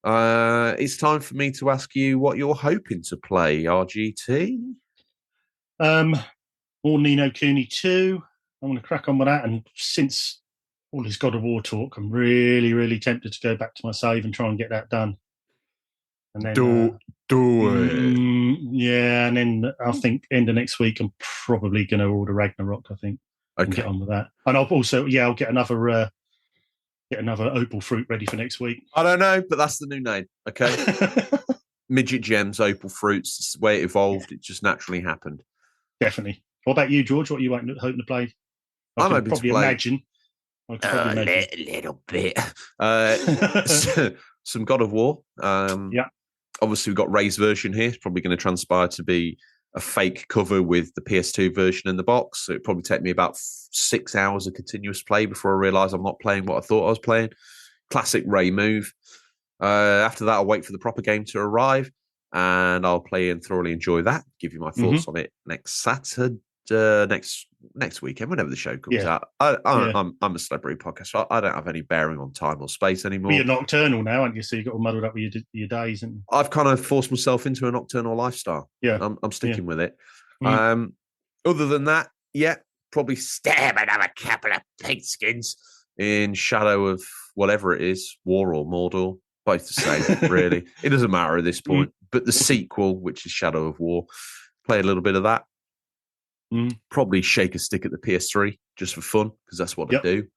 Loba, it's time for me to ask you what you're hoping to play, RGT. More Nino Kuni 2. I'm going to crack on with that. And since all this God of War talk, I'm really, really tempted to go back to my save and try and get that done. And then Do it. Yeah, and then I think end of next week I'm probably going to order Ragnarok. I think and get on with that. And I'll also I'll get another opal fruit ready for next week. I don't know, but that's the new name. Okay, Midget Gems, opal fruits. It's the way it evolved. It just naturally happened. Definitely. What about you, George? What are you hoping to play? I'm hoping to play. A little bit. Some God of War. Obviously, we've got Ray's version here. It's probably going to transpire to be a fake cover with the PS2 version in the box. So it'd probably take me about 6 hours of continuous play before I realise I'm not playing what I thought I was playing. Classic Ray move. After that, I'll wait for the proper game to arrive, and I'll play and thoroughly enjoy that. Give you my thoughts on it next Saturday. Next weekend, whenever the show comes out. I'm a celebrity podcast, so I don't have any bearing on time or space anymore. You're nocturnal now, aren't you? So you got all muddled up with your days. And I've kind of forced myself into a nocturnal lifestyle. Yeah, I'm sticking with it. Other than that, probably stab another couple of pigskins in Shadow of whatever it is, War or Mordor, both the same. Really, it doesn't matter at this point. But the sequel, which is Shadow of War, play a little bit of that. Probably shake a stick at the PS3 just for fun, because that's what I do.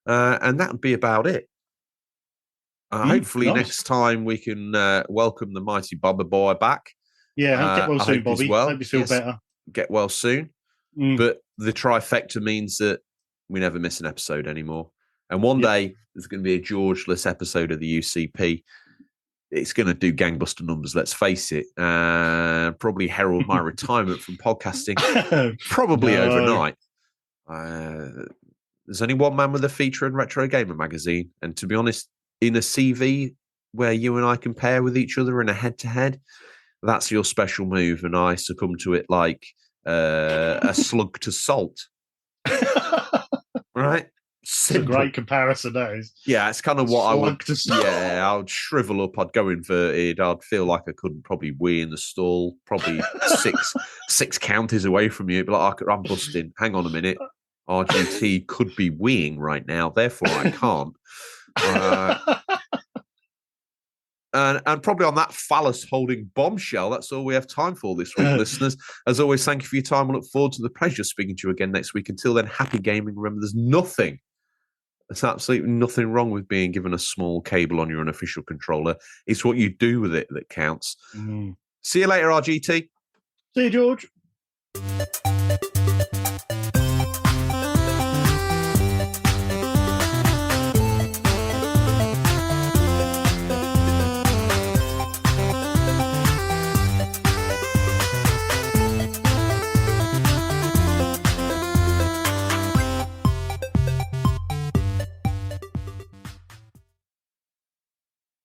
And that would be about it. Hopefully next time we can welcome the mighty Bobber Boy back. Yeah, get well soon, Bobby. Hope you feel better. Get well soon. But the trifecta means that we never miss an episode anymore. And one day there's going to be a George-less episode of the UCP. It's going to do gangbuster numbers, let's face it. Probably herald my retirement from podcasting, probably overnight. There's only one man with a feature in Retro Gamer magazine. And to be honest, in a CV where you and I compare with each other in a head-to-head, that's your special move. And I succumb to it like a slug to salt. Right? It's a great comparison, that is. Yeah, it's kind of what I would. Yeah, I would shrivel up. I'd go inverted. I'd feel like I couldn't probably wee in the stall. Probably six counties away from you. But like, I'm busting. Hang on a minute. RGT could be weeing right now. Therefore, I can't. And probably on that phallus-holding bombshell, that's all we have time for this week, listeners. As always, thank you for your time. I look forward to the pleasure of speaking to you again next week. Until then, happy gaming. Remember, there's absolutely nothing wrong with being given a small cable on your unofficial controller. It's what you do with it that counts. See you later, RGT. See you, George.